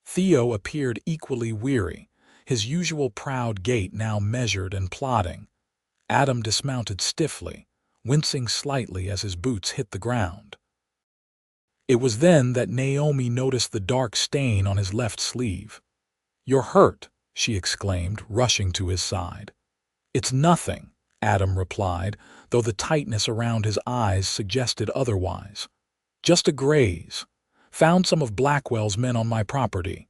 Theo appeared equally weary, his usual proud gait now measured and plodding. Adam dismounted stiffly, wincing slightly as his boots hit the ground. It was then that Naomi noticed the dark stain on his left sleeve. "You're hurt," she exclaimed, rushing to his side. "It's nothing," Adam replied, though the tightness around his eyes suggested otherwise. "Just a graze. Found some of Blackwell's men on my property."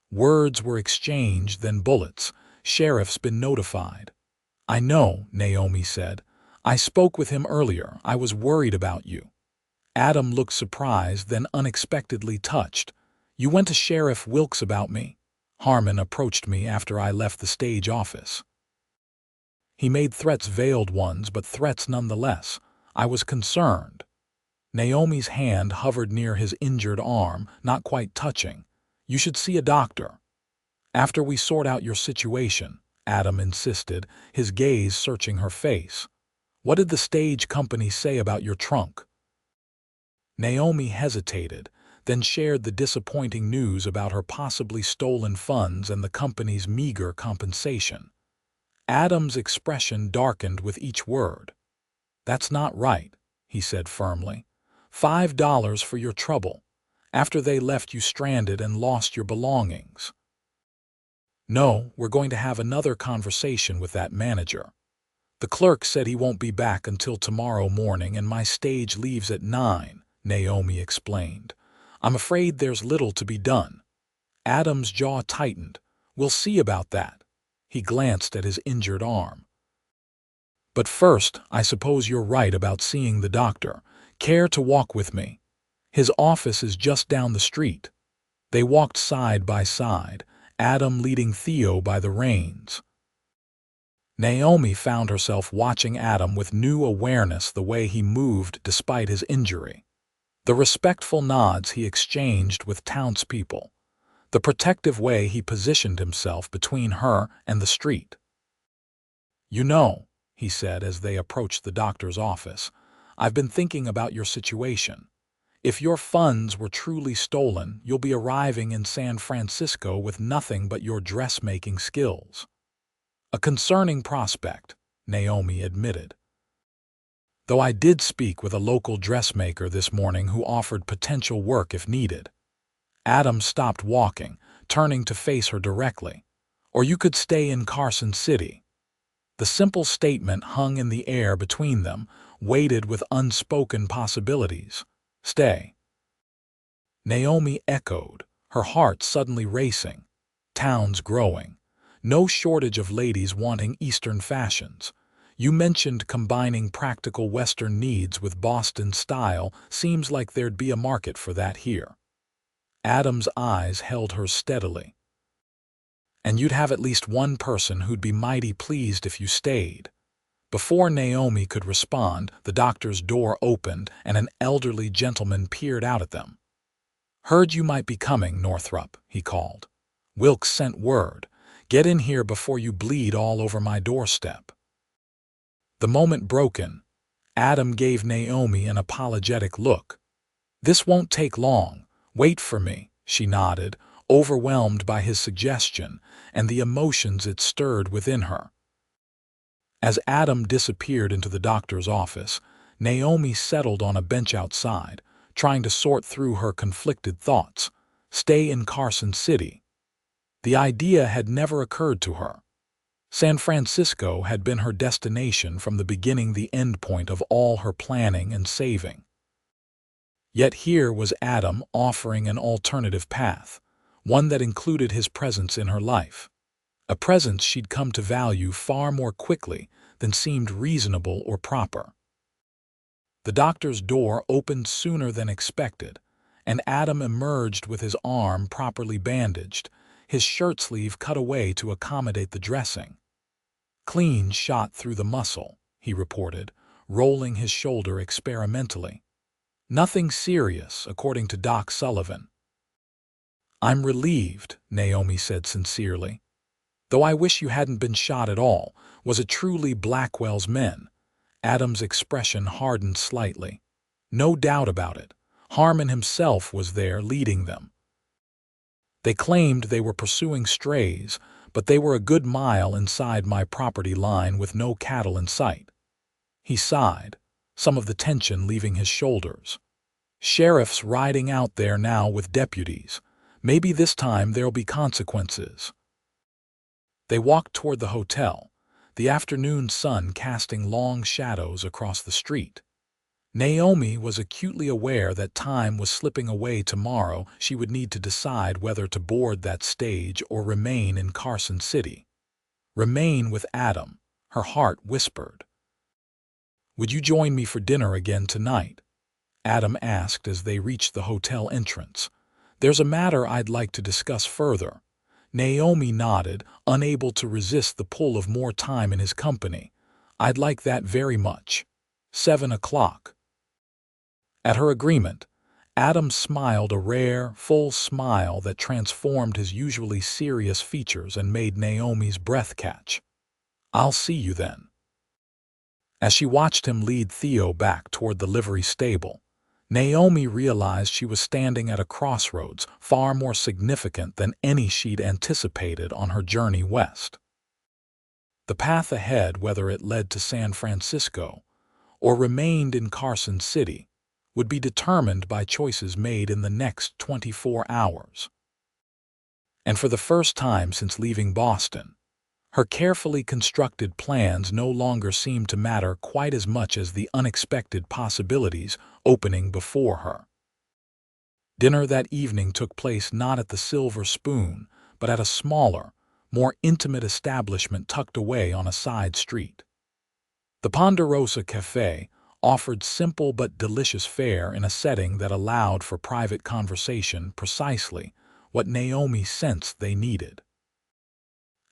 Words were exchanged, then bullets. "Sheriff's been notified." "I know," Naomi said. "I spoke with him earlier. I was worried about you." Adam looked surprised, then unexpectedly touched. "You went to Sheriff Wilkes about me?" "Harmon approached me after I left the stage office. He made threats, veiled ones, but threats nonetheless. I was concerned." Naomi's hand hovered near his injured arm, not quite touching. "You should see a doctor." "After we sort out your situation," Adam insisted, his gaze searching her face. "What did the stage company say about your trunk?" Naomi hesitated, then shared the disappointing news about her possibly stolen funds and the company's meager compensation. Adam's expression darkened with each word. "That's not right," he said firmly. $5 for your trouble, after they left you stranded and lost your belongings. No, we're going to have another conversation with that manager. The clerk said he won't be back until tomorrow morning and my stage leaves at 9, Naomi explained. I'm afraid there's little to be done. Adam's jaw tightened. We'll see about that. He glanced at his injured arm. But first, I suppose you're right about seeing the doctor. Care to walk with me? His office is just down the street. They walked side by side, Adam leading Theo by the reins. Naomi found herself watching Adam with new awareness the way he moved despite his injury. The respectful nods he exchanged with townspeople. The protective way he positioned himself between her and the street. You know, he said as they approached the doctor's office, I've been thinking about your situation. If your funds were truly stolen, you'll be arriving in San Francisco with nothing but your dressmaking skills. A concerning prospect, Naomi admitted. Though I did speak with a local dressmaker this morning who offered potential work if needed. Adam stopped walking, turning to face her directly. Or you could stay in Carson City. The simple statement hung in the air between them, weighted with unspoken possibilities. Stay. Naomi echoed, her heart suddenly racing. Towns growing. No shortage of ladies wanting Eastern fashions. You mentioned combining practical Western needs with Boston style. Seems like there'd be a market for that here. Adam's eyes held her steadily. And you'd have at least one person who'd be mighty pleased if you stayed. Before Naomi could respond, the doctor's door opened and an elderly gentleman peered out at them. Heard you might be coming, Northrup, he called. Wilkes sent word. Get in here before you bleed all over my doorstep. The moment broken, Adam gave Naomi an apologetic look. This won't take long. Wait for me, she nodded, overwhelmed by his suggestion and the emotions it stirred within her. As Adam disappeared into the doctor's office, Naomi settled on a bench outside, trying to sort through her conflicted thoughts. Stay in Carson City. The idea had never occurred to her. San Francisco had been her destination from the beginning, the endpoint of all her planning and saving. Yet here was Adam offering an alternative path, one that included his presence in her life. A presence she'd come to value far more quickly than seemed reasonable or proper. The doctor's door opened sooner than expected, and Adam emerged with his arm properly bandaged, his shirt sleeve cut away to accommodate the dressing. Clean shot through the muscle, he reported, rolling his shoulder experimentally. Nothing serious, according to Doc Sullivan. I'm relieved, Naomi said sincerely. Though I wish you hadn't been shot at all. Was it truly Blackwell's men? Adam's expression hardened slightly. No doubt about it. Harmon himself was there leading them. They claimed they were pursuing strays, but they were a good mile inside my property line with no cattle in sight. He sighed, some of the tension leaving his shoulders. Sheriffs riding out there now with deputies. Maybe this time there'll be consequences. They walked toward the hotel, the afternoon sun casting long shadows across the street. Naomi was acutely aware that time was slipping away. Tomorrow she would need to decide whether to board that stage or remain in Carson City. Remain with Adam, her heart whispered. Would you join me for dinner again tonight? Adam asked as they reached the hotel entrance. There's a matter I'd like to discuss further. Naomi nodded, unable to resist the pull of more time in his company. I'd like that very much. 7 o'clock. At her agreement, Adam smiled a rare, full smile that transformed his usually serious features and made Naomi's breath catch. I'll see you then. As she watched him lead Theo back toward the livery stable, Naomi realized she was standing at a crossroads far more significant than any she'd anticipated on her journey west. The path ahead, whether it led to San Francisco or remained in Carson City, would be determined by choices made in the next 24 hours. And for the first time since leaving Boston, her carefully constructed plans no longer seemed to matter quite as much as the unexpected possibilities opening before her. Dinner that evening took place not at the Silver Spoon, but at a smaller, more intimate establishment tucked away on a side street. The Ponderosa Café offered simple but delicious fare in a setting that allowed for private conversation, precisely what Naomi sensed they needed.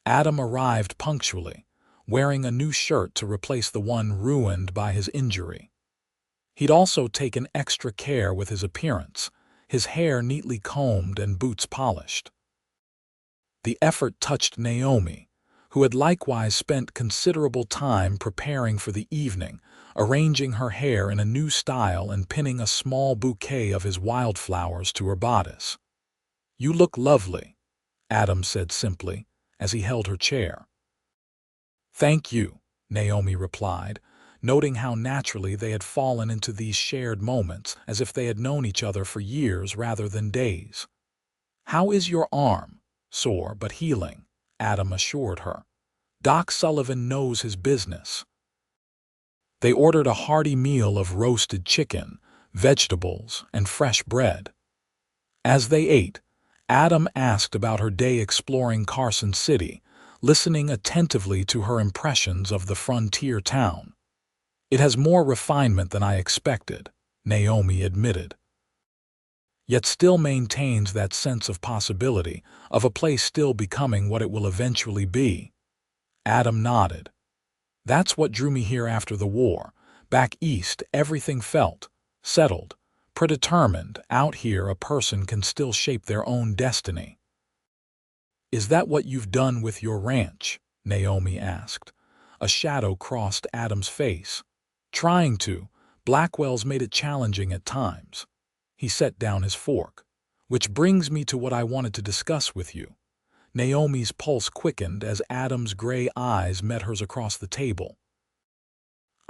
Adam arrived punctually, wearing a new shirt to replace the one ruined by his injury. He'd also taken extra care with his appearance, his hair neatly combed and boots polished. The effort touched Naomi, who had likewise spent considerable time preparing for the evening, arranging her hair in a new style and pinning a small bouquet of his wildflowers to her bodice. "You look lovely," Adam said simply, as he held her chair. "Thank you," Naomi replied, noting how naturally they had fallen into these shared moments, as if they had known each other for years rather than days. "How is your arm?" "Sore, but healing," Adam assured her. "Doc Sullivan knows his business." They ordered a hearty meal of roasted chicken, vegetables, and fresh bread. As they ate, Adam asked about her day exploring Carson City, listening attentively to her impressions of the frontier town. "It has more refinement than I expected," Naomi admitted, "yet still maintains that sense of possibility, of a place still becoming what it will eventually be." Adam nodded. "That's what drew me here after the war. Back east, everything felt settled, predetermined. Out here, a person can still shape their own destiny." "Is that what you've done with your ranch?" Naomi asked. A shadow crossed Adam's face. "Trying to. Blackwell's made it challenging at times." He set down his fork. "Which brings me to what I wanted to discuss with you." Naomi's pulse quickened as Adam's gray eyes met hers across the table.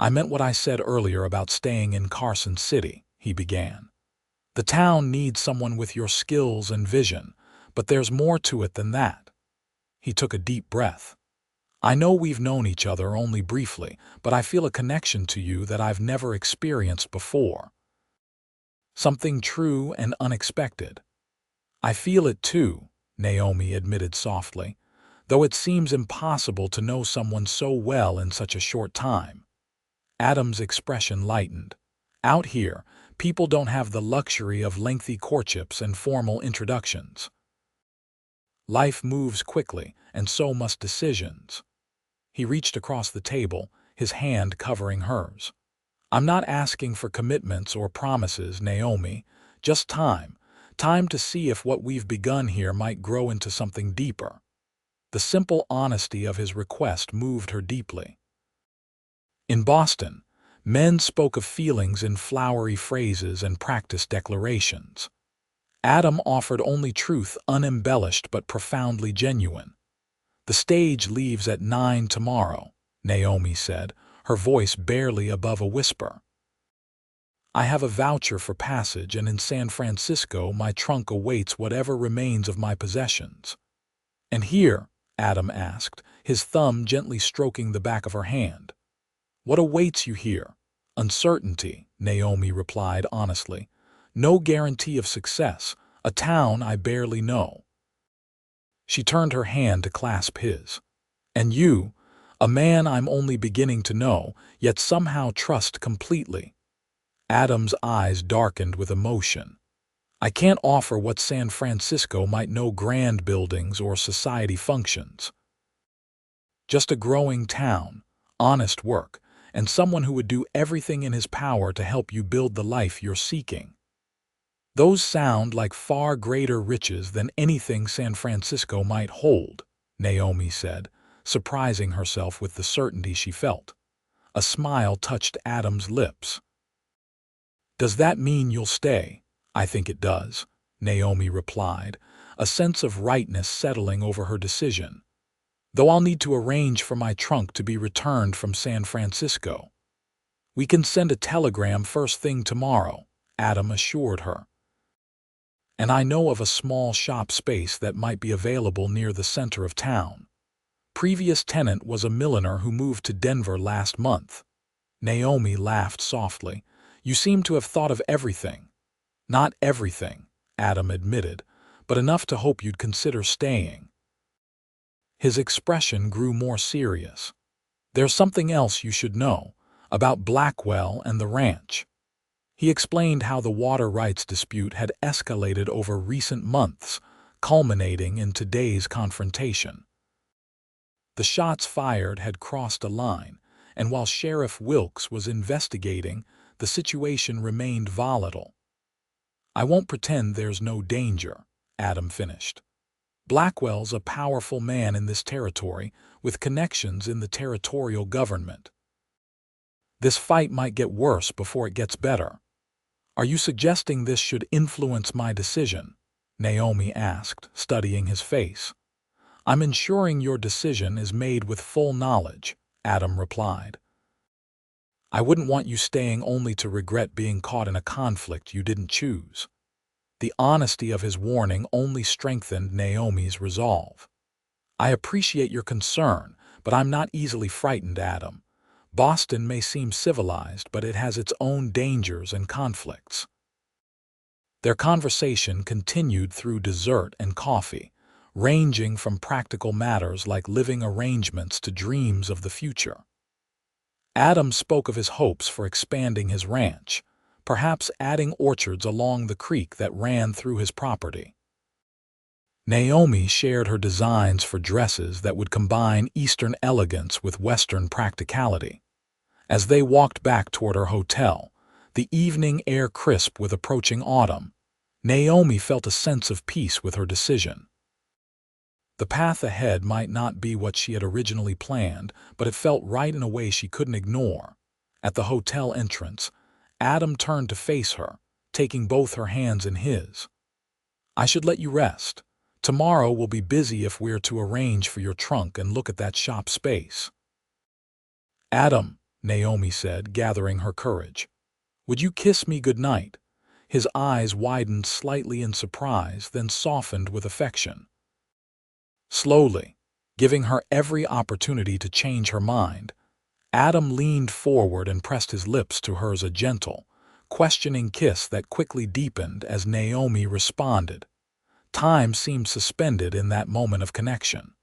"I meant what I said earlier about staying in Carson City," he began. "The town needs someone with your skills and vision, but there's more to it than that." He took a deep breath. "I know we've known each other only briefly, but I feel a connection to you that I've never experienced before. Something true and unexpected." "I feel it too," Naomi admitted softly, "though it seems impossible to know someone so well in such a short time." Adam's expression lightened. "Out here, people don't have the luxury of lengthy courtships and formal introductions. Life moves quickly, and so must decisions." He reached across the table, his hand covering hers. "I'm not asking for commitments or promises, Naomi, just time. Time to see if what we've begun here might grow into something deeper." The simple honesty of his request moved her deeply. In Boston, men spoke of feelings in flowery phrases and practiced declarations. Adam offered only truth, unembellished but profoundly genuine. "The stage leaves at 9 tomorrow," Naomi said, her voice barely above a whisper. "I have a voucher for passage, and in San Francisco my trunk awaits whatever remains of my possessions." "And here?" Adam asked, his thumb gently stroking the back of her hand. "What awaits you here?" "Uncertainty," Naomi replied honestly. "No guarantee of success, a town I barely know." She turned her hand to clasp his. "And you, a man I'm only beginning to know, yet somehow trust completely." Adam's eyes darkened with emotion. "I can't offer what San Francisco might know, grand buildings or society functions. Just a growing town, honest work, and someone who would do everything in his power to help you build the life you're seeking. Those sound like far greater riches than anything San Francisco might hold," Naomi said, surprising herself with the certainty she felt. A smile touched Adam's lips. "Does that mean you'll stay?" "I think it does," Naomi replied, a sense of rightness settling over her decision. "Though I'll need to arrange for my trunk to be returned from San Francisco." "We can send a telegram first thing tomorrow," Adam assured her. And I know of a small shop space that might be available near the center of town. Previous tenant was a milliner who moved to Denver last month. Naomi laughed softly. You seem to have thought of everything. Not everything, Adam admitted, but enough to hope you'd consider staying. His expression grew more serious. There's something else you should know about Blackwell and the ranch. He explained how the water rights dispute had escalated over recent months, culminating in today's confrontation. The shots fired had crossed a line, and while Sheriff Wilkes was investigating, the situation remained volatile. I won't pretend there's no danger, Adam finished. Blackwell's a powerful man in this territory, with connections in the territorial government. This fight might get worse before it gets better. Are you suggesting this should influence my decision? Naomi asked, studying his face. I'm ensuring your decision is made with full knowledge, Adam replied. I wouldn't want you staying only to regret being caught in a conflict you didn't choose. The honesty of his warning only strengthened Naomi's resolve. I appreciate your concern, but I'm not easily frightened, Adam. Boston may seem civilized, but it has its own dangers and conflicts. Their conversation continued through dessert and coffee, ranging from practical matters like living arrangements to dreams of the future. Adam spoke of his hopes for expanding his ranch, perhaps adding orchards along the creek that ran through his property. Naomi shared her designs for dresses that would combine Eastern elegance with Western practicality. As they walked back toward her hotel, the evening air crisp with approaching autumn, Naomi felt a sense of peace with her decision. The path ahead might not be what she had originally planned, but it felt right in a way she couldn't ignore. At the hotel entrance, Adam turned to face her, taking both her hands in his. I should let you rest. Tomorrow will be busy if we're to arrange for your trunk and look at that shop space. Adam, Naomi said, gathering her courage, would you kiss me good night? His eyes widened slightly in surprise, then softened with affection. Slowly, giving her every opportunity to change her mind, Adam leaned forward and pressed his lips to hers, a gentle, questioning kiss that quickly deepened as Naomi responded. Time seemed suspended in that moment of connection.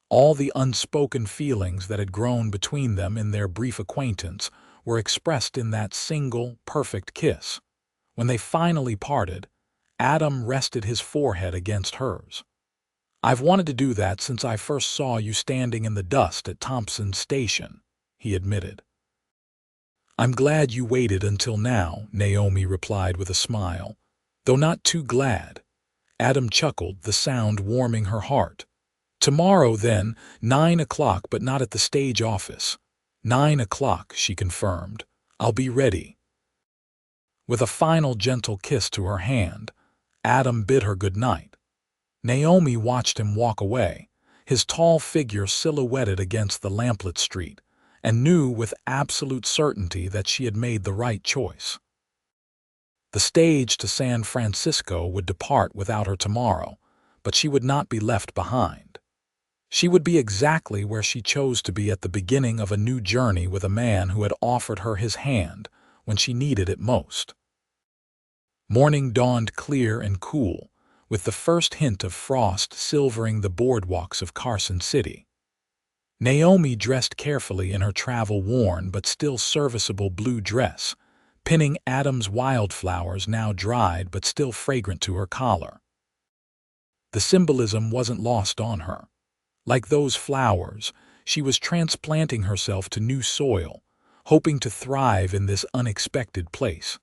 All the unspoken feelings that had grown between them in their brief acquaintance were expressed in that single, perfect kiss. When they finally parted, Adam rested his forehead against hers. I've wanted to do that since I first saw you standing in the dust at Thompson's Station, he admitted. I'm glad you waited until now, Naomi replied with a smile. Though not too glad. Adam chuckled, the sound warming her heart. Tomorrow, then, 9 o'clock, but not at the stage office. 9 o'clock, she confirmed. I'll be ready. With a final gentle kiss to her hand, Adam bid her good night. Naomi watched him walk away, his tall figure silhouetted against the lamplit street, and knew with absolute certainty that she had made the right choice. The stage to San Francisco would depart without her tomorrow, but she would not be left behind. She would be exactly where she chose to be at the beginning of a new journey with a man who had offered her his hand when she needed it most. Morning dawned clear and cool, with the first hint of frost silvering the boardwalks of Carson City. Naomi dressed carefully in her travel-worn but still serviceable blue dress, pinning Adam's wildflowers, now dried but still fragrant, to her collar. The symbolism wasn't lost on her. Like those flowers, she was transplanting herself to new soil, hoping to thrive in this unexpected place.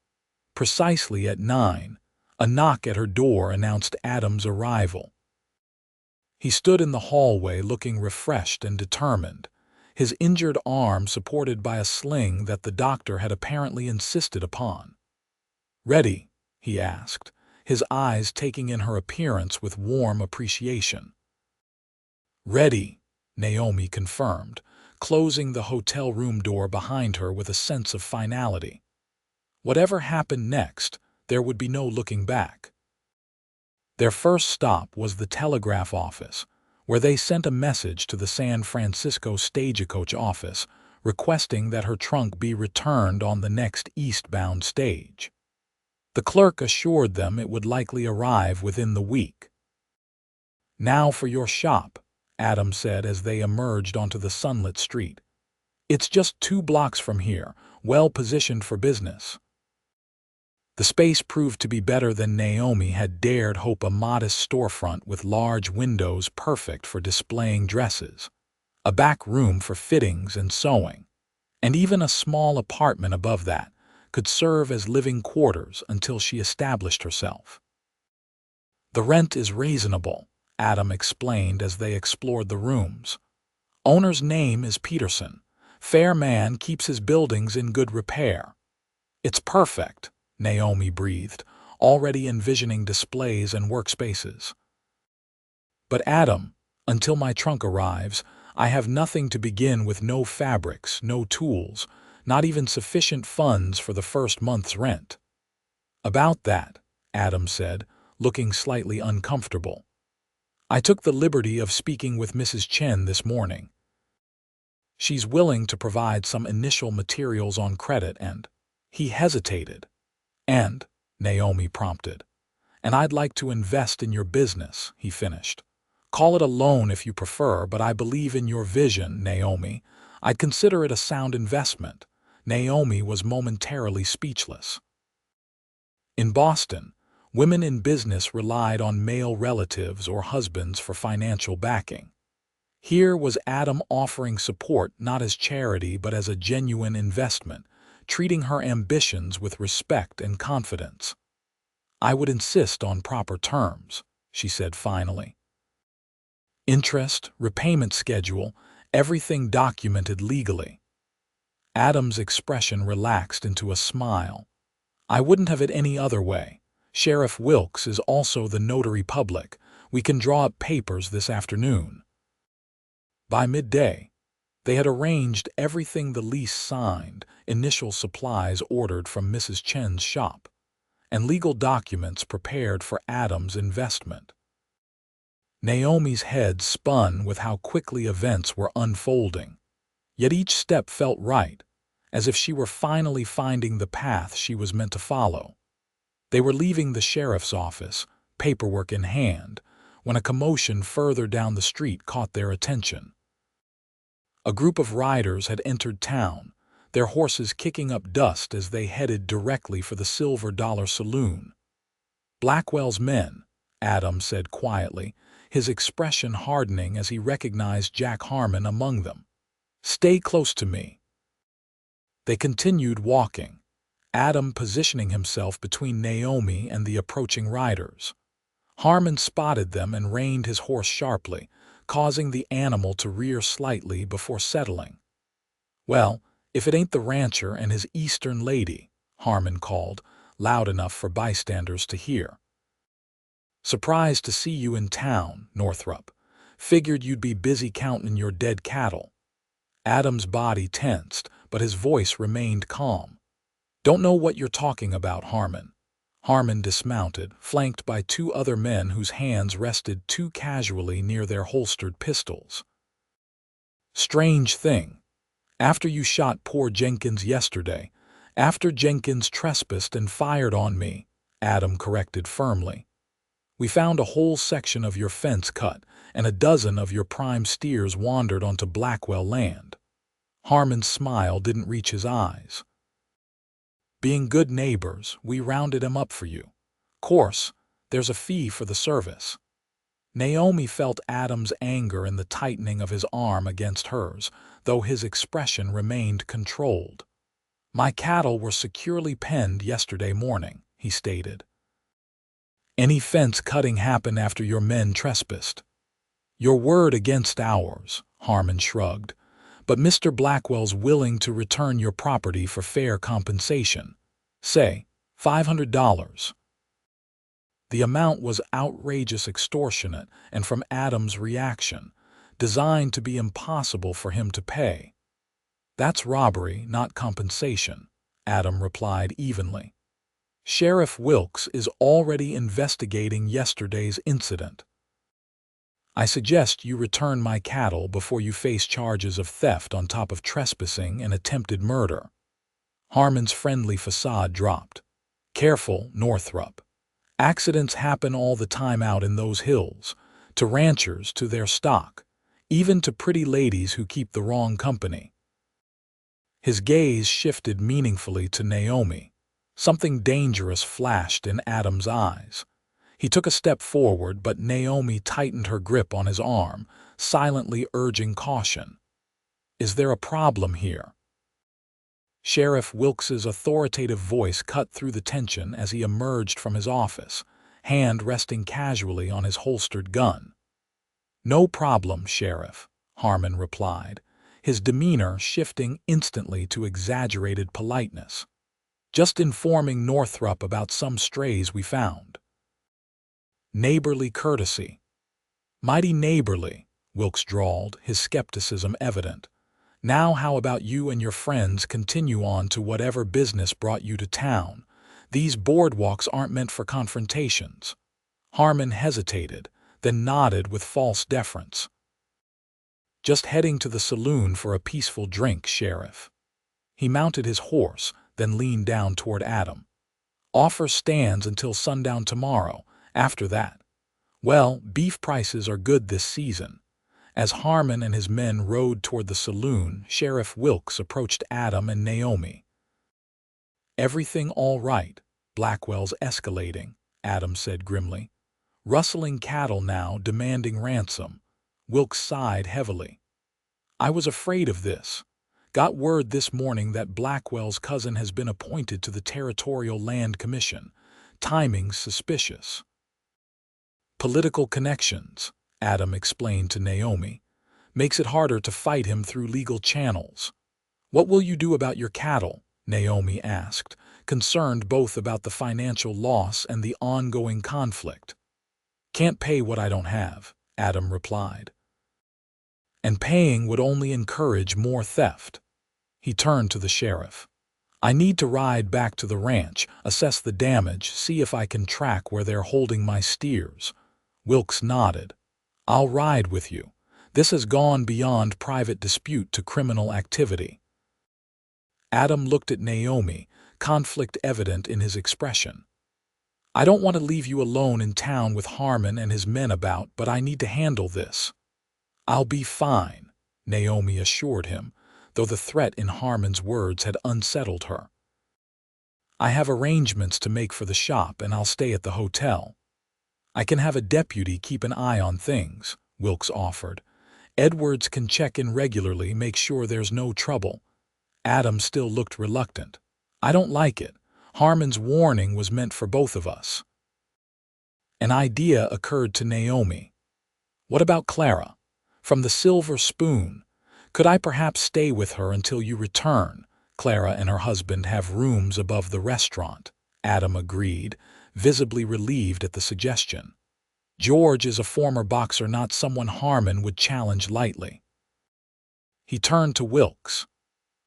Precisely at 9, a knock at her door announced Adam's arrival. He stood in the hallway looking refreshed and determined, his injured arm supported by a sling that the doctor had apparently insisted upon. "Ready?" he asked, his eyes taking in her appearance with warm appreciation. "Ready," Naomi confirmed, closing the hotel room door behind her with a sense of finality. Whatever happened next, there would be no looking back. Their first stop was the telegraph office, where they sent a message to the San Francisco Stagecoach office requesting that her trunk be returned on the next eastbound stage. The clerk assured them it would likely arrive within the week. "Now for your shop," Adam said as they emerged onto the sunlit street. "It's just 2 blocks from here, well positioned for business." The space proved to be better than Naomi had dared hope. A modest storefront with large windows perfect for displaying dresses, a back room for fittings and sewing, and even a small apartment above that could serve as living quarters until she established herself. "The rent is reasonable," Adam explained as they explored the rooms. "Owner's name is Peterson. Fair man, keeps his buildings in good repair." "It's perfect," Naomi breathed, already envisioning displays and workspaces. "But Adam, until my trunk arrives, I have nothing to begin with. No fabrics, no tools, not even sufficient funds for the first month's rent." "About that," Adam said, looking slightly uncomfortable. "I took the liberty of speaking with Mrs. Chen this morning. She's willing to provide some initial materials on credit and—" He hesitated. "And," Naomi prompted. "And I'd like to invest in your business," he finished. "Call it a loan if you prefer, but I believe in your vision, Naomi. I'd consider it a sound investment." Naomi was momentarily speechless. In Boston, women in business relied on male relatives or husbands for financial backing. Here was Adam offering support not as charity but as a genuine investment, treating her ambitions with respect and confidence. "I would insist on proper terms," she said finally. "Interest, repayment schedule, everything documented legally." Adam's expression relaxed into a smile. "I wouldn't have it any other way. Sheriff Wilkes is also the notary public. We can draw up papers this afternoon." By midday, they had arranged everything: the lease signed, initial supplies ordered from Mrs. Chen's shop, and legal documents prepared for Adam's investment. Naomi's head spun with how quickly events were unfolding, yet each step felt right, as if she were finally finding the path she was meant to follow. They were leaving the sheriff's office, paperwork in hand, when a commotion further down the street caught their attention. A group of riders had entered town, their horses kicking up dust as they headed directly for the Silver Dollar Saloon. "Blackwell's men," Adam said quietly, his expression hardening as he recognized Jack Harmon among them. "Stay close to me." They continued walking, Adam positioning himself between Naomi and the approaching riders. Harmon spotted them and reined his horse sharply, causing the animal to rear slightly before settling. "Well, if it ain't the rancher and his Eastern lady," Harmon called, loud enough for bystanders to hear. "Surprised to see you in town, Northrup. Figured you'd be busy counting your dead cattle." Adam's body tensed, but his voice remained calm. "Don't know what you're talking about, Harmon." Harmon dismounted, flanked by 2 other men whose hands rested too casually near their holstered pistols. "Strange thing. After you shot poor Jenkins yesterday, after Jenkins trespassed and fired on me," Adam corrected firmly, "we found a whole section of your fence cut, and a dozen of your prime steers wandered onto Blackwell land." Harmon's smile didn't reach his eyes. "Being good neighbors, we rounded him up for you. Course, there's a fee for the service." Naomi felt Adam's anger in the tightening of his arm against hers, though his expression remained controlled. "My cattle were securely penned yesterday morning," he stated. "Any fence cutting happened after your men trespassed." "Your word against ours," Harmon shrugged. "But Mr. Blackwell's willing to return your property for fair compensation. Say, $500. The amount was outrageous, extortionate, and from Adam's reaction, designed to be impossible for him to pay. "That's robbery, not compensation," Adam replied evenly. Sheriff Wilkes is already investigating yesterday's incident. I suggest you return my cattle before you face charges of theft on top of trespassing and attempted murder. Harmon's friendly facade dropped. Careful, Northrup. Accidents happen all the time out in those hills, to ranchers, to their stock, even to pretty ladies who keep the wrong company. His gaze shifted meaningfully to Naomi. Something dangerous flashed in Adam's eyes. He took a step forward, but Naomi tightened her grip on his arm, silently urging caution. Is there a problem here? Sheriff Wilkes's authoritative voice cut through the tension as he emerged from his office, hand resting casually on his holstered gun. No problem, Sheriff, Harmon replied, his demeanor shifting instantly to exaggerated politeness. Just informing Northrup about some strays we found. Neighborly courtesy. Mighty neighborly, Wilkes drawled, his skepticism evident. Now how about you and your friends continue on to whatever business brought you to town? These boardwalks aren't meant for confrontations. Harmon hesitated, then nodded with false deference. Just heading to the saloon for a peaceful drink, Sheriff. He mounted his horse, then leaned down toward Adam. Offer stands until sundown tomorrow. After that, well, beef prices are good this season. As Harmon and his men rode toward the saloon, Sheriff Wilkes approached Adam and Naomi. Everything all right, Blackwell's escalating, Adam said grimly. Rustling cattle now, demanding ransom. Wilkes sighed heavily. I was afraid of this. Got word this morning that Blackwell's cousin has been appointed to the Territorial Land Commission. Timing's suspicious. Political connections, Adam explained to Naomi. Makes it harder to fight him through legal channels. What will you do about your cattle? Naomi asked, concerned both about the financial loss and the ongoing conflict. Can't pay what I don't have, Adam replied. And paying would only encourage more theft. He turned to the sheriff. I need to ride back to the ranch, assess the damage, see if I can track where they're holding my steers. Wilkes nodded. I'll ride with you. This has gone beyond private dispute to criminal activity. Adam looked at Naomi, conflict evident in his expression. I don't want to leave you alone in town with Harmon and his men about, but I need to handle this. I'll be fine, Naomi assured him, though the threat in Harmon's words had unsettled her. I have arrangements to make for the shop and I'll stay at the hotel. I can have a deputy keep an eye on things, Wilkes offered. Edwards can check in regularly, make sure there's no trouble. Adam still looked reluctant. I don't like it. Harmon's warning was meant for both of us. An idea occurred to Naomi. What about Clara? From the Silver Spoon. Could I perhaps stay with her until you return? Clara and her husband have rooms above the restaurant. Adam agreed, visibly relieved at the suggestion. George is a former boxer, not someone Harmon would challenge lightly. He turned to Wilkes.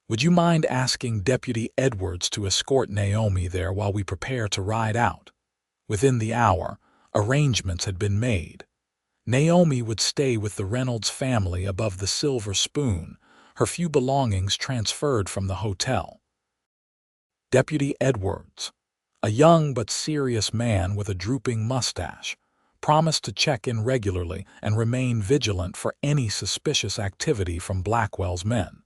Would you mind asking Deputy Edwards to escort Naomi there while we prepare to ride out? Within the hour, arrangements had been made. Naomi would stay with the Reynolds family above the Silver Spoon, her few belongings transferred from the hotel. Deputy Edwards, a young but serious man with a drooping mustache, promised to check in regularly and remain vigilant for any suspicious activity from Blackwell's men.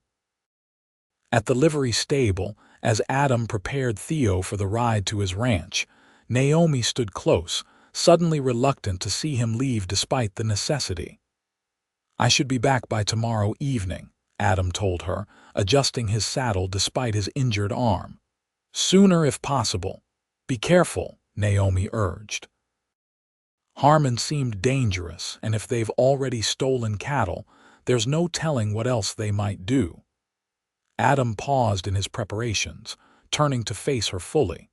At the livery stable, as Adam prepared Theo for the ride to his ranch, Naomi stood close, suddenly reluctant to see him leave despite the necessity. I should be back by tomorrow evening, Adam told her, adjusting his saddle despite his injured arm. Sooner if possible. Be careful, Naomi urged. Harmon seemed dangerous, and if they've already stolen cattle, there's no telling what else they might do. Adam paused in his preparations, turning to face her fully.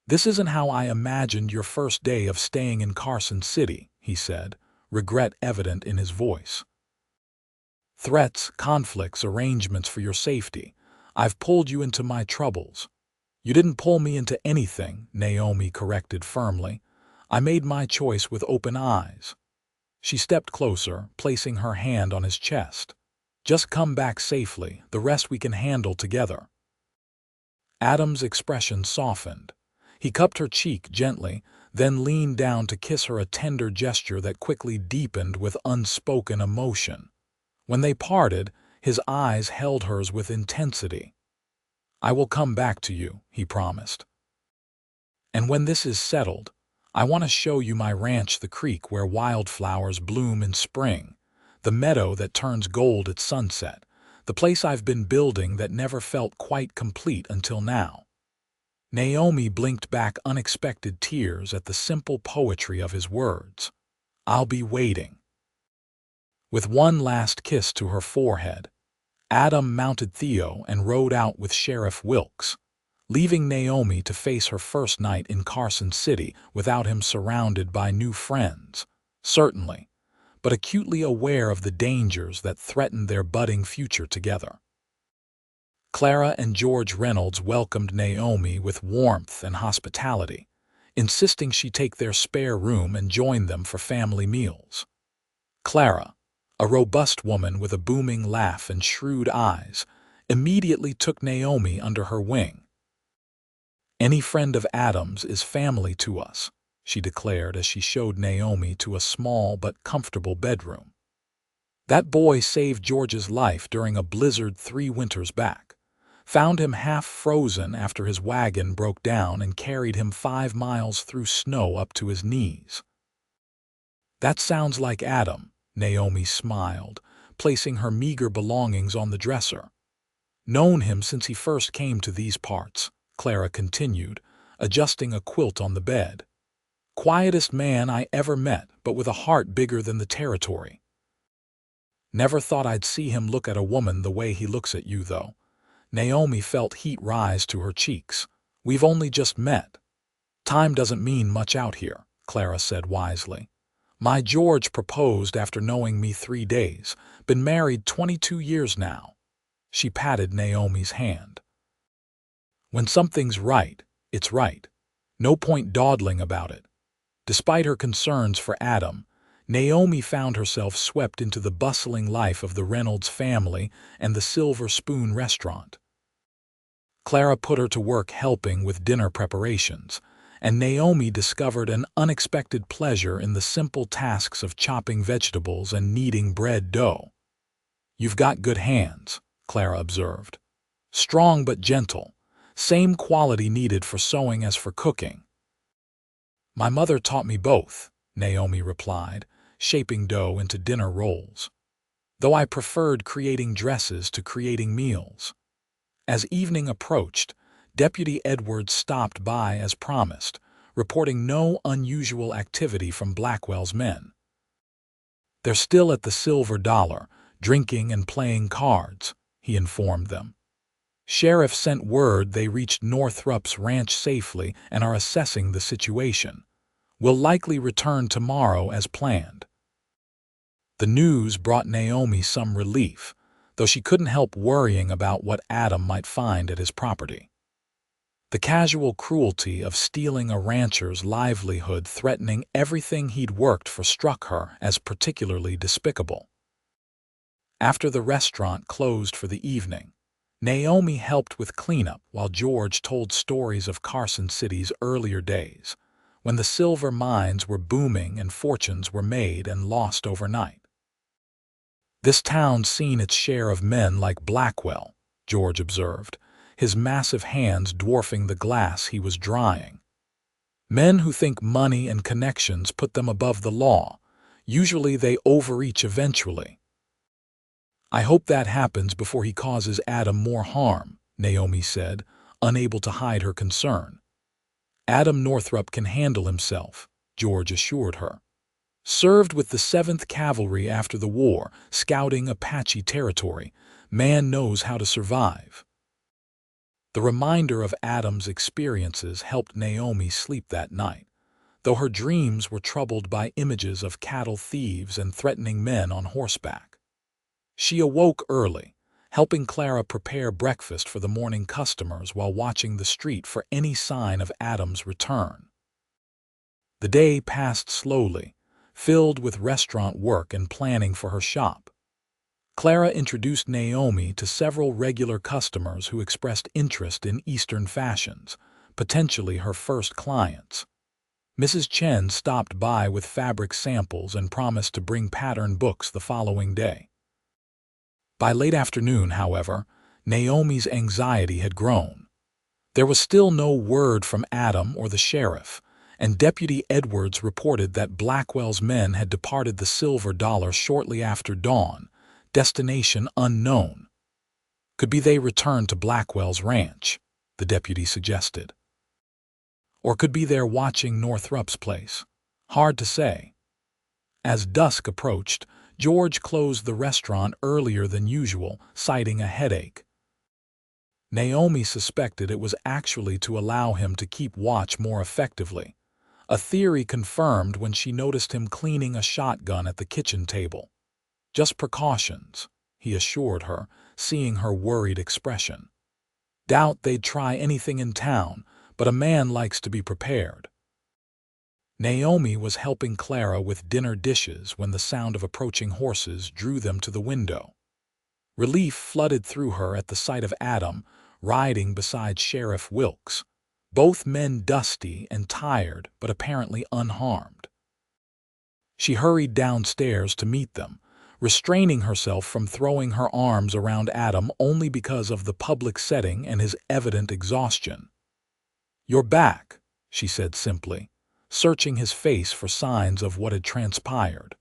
This isn't how I imagined your first day of staying in Carson City, he said, regret evident in his voice. Threats, conflicts, arrangements for your safety. I've pulled you into my troubles. You didn't pull me into anything, Naomi corrected firmly. I made my choice with open eyes. She stepped closer, placing her hand on his chest. Just come back safely, the rest we can handle together. Adam's expression softened. He cupped her cheek gently, then leaned down to kiss her, a tender gesture that quickly deepened with unspoken emotion. When they parted, his eyes held hers with intensity. I will come back to you, he promised. And when this is settled, I want to show you my ranch, the creek where wildflowers bloom in spring, the meadow that turns gold at sunset, the place I've been building that never felt quite complete until now. Naomi blinked back unexpected tears at the simple poetry of his words. I'll be waiting. With one last kiss to her forehead, Adam mounted Theo and rode out with Sheriff Wilkes, leaving Naomi to face her first night in Carson City without him, surrounded by new friends, certainly, but acutely aware of the dangers that threatened their budding future together. Clara and George Reynolds welcomed Naomi with warmth and hospitality, insisting she take their spare room and join them for family meals. Clara, a robust woman with a booming laugh and shrewd eyes, immediately took Naomi under her wing. Any friend of Adam's is family to us, she declared as she showed Naomi to a small but comfortable bedroom. That boy saved George's life during a blizzard 3 winters back, found him half frozen after his wagon broke down, and carried him 5 miles through snow up to his knees. That sounds like Adam, Naomi smiled, placing her meager belongings on the dresser. Known him since he first came to these parts, Clara continued, adjusting a quilt on the bed. Quietest man I ever met, but with a heart bigger than the territory. Never thought I'd see him look at a woman the way he looks at you, though. Naomi felt heat rise to her cheeks. We've only just met. Time doesn't mean much out here, Clara said wisely. My George proposed after knowing me 3 days. Been married 22 years now. She patted Naomi's hand. When something's right, it's right. No point dawdling about it. Despite her concerns for Adam, Naomi found herself swept into the bustling life of the Reynolds family and the Silver Spoon restaurant. Clara put her to work helping with dinner preparations, and Naomi discovered an unexpected pleasure in the simple tasks of chopping vegetables and kneading bread dough. You've got good hands, Clara observed. Strong but gentle, same quality needed for sewing as for cooking. My mother taught me both, Naomi replied, shaping dough into dinner rolls. Though I preferred creating dresses to creating meals. As evening approached, Deputy Edwards stopped by as promised, reporting no unusual activity from Blackwell's men. They're still at the Silver Dollar, drinking and playing cards, he informed them. Sheriff sent word they reached Northrup's ranch safely and are assessing the situation. Will likely return tomorrow as planned. The news brought Naomi some relief, though she couldn't help worrying about what Adam might find at his property. The casual cruelty of stealing a rancher's livelihood, threatening everything he'd worked for, struck her as particularly despicable. After the restaurant closed for the evening, Naomi helped with cleanup while George told stories of Carson City's earlier days, when the silver mines were booming and fortunes were made and lost overnight. This town's seen its share of men like Blackwell, George observed, his massive hands dwarfing the glass he was drying. Men who think money and connections put them above the law. Usually they overreach eventually. I hope that happens before he causes Adam more harm, Naomi said, unable to hide her concern. Adam Northrup can handle himself, George assured her. Served with the 7th Cavalry after the war, scouting Apache territory. Man knows how to survive. The reminder of Adam's experiences helped Naomi sleep that night, though her dreams were troubled by images of cattle thieves and threatening men on horseback. She awoke early, helping Clara prepare breakfast for the morning customers while watching the street for any sign of Adam's return. The day passed slowly, filled with restaurant work and planning for her shop. Clara introduced Naomi to several regular customers who expressed interest in Eastern fashions, potentially her first clients. Mrs. Chen stopped by with fabric samples and promised to bring pattern books the following day. By late afternoon, however, Naomi's anxiety had grown. There was still no word from Adam or the sheriff, and Deputy Edwards reported that Blackwell's men had departed the Silver Dollar shortly after dawn, destination unknown. Could be they returned to Blackwell's ranch, the deputy suggested. Or could be they're watching Northrup's place. Hard to say. As dusk approached, George closed the restaurant earlier than usual, citing a headache. Naomi suspected it was actually to allow him to keep watch more effectively, a theory confirmed when she noticed him cleaning a shotgun at the kitchen table. Just precautions, he assured her, seeing her worried expression. Doubt they'd try anything in town, but a man likes to be prepared. Naomi was helping Clara with dinner dishes when the sound of approaching horses drew them to the window. Relief flooded through her at the sight of Adam, riding beside Sheriff Wilkes, both men dusty and tired but apparently unharmed. She hurried downstairs to meet them, restraining herself from throwing her arms around Adam only because of the public setting and his evident exhaustion. "You're back," she said simply, searching his face for signs of what had transpired.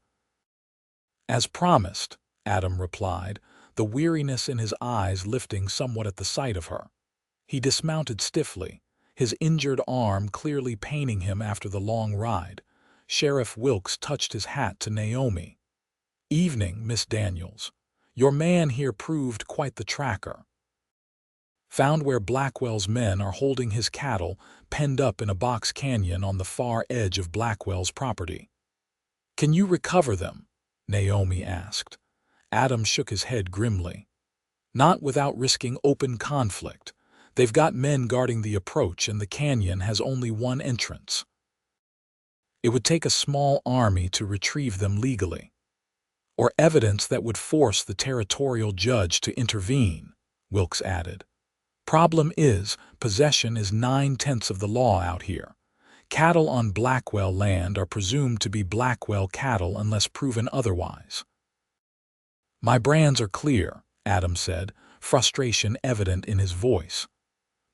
"As promised," Adam replied, the weariness in his eyes lifting somewhat at the sight of her. He dismounted stiffly, his injured arm clearly paining him after the long ride. Sheriff Wilkes touched his hat to Naomi. "Evening, Miss Daniels. Your man here proved quite the tracker. Found where Blackwell's men are holding his cattle penned up in a box canyon on the far edge of Blackwell's property." "Can you recover them?" Naomi asked. Adam shook his head grimly. "Not without risking open conflict. They've got men guarding the approach and the canyon has only one entrance. It would take a small army to retrieve them legally. Or evidence that would force the territorial judge to intervene," Wilkes added. "Problem is, possession is 9/10 of the law out here. Cattle on Blackwell land are presumed to be Blackwell cattle unless proven otherwise." "My brands are clear," Adam said, frustration evident in his voice.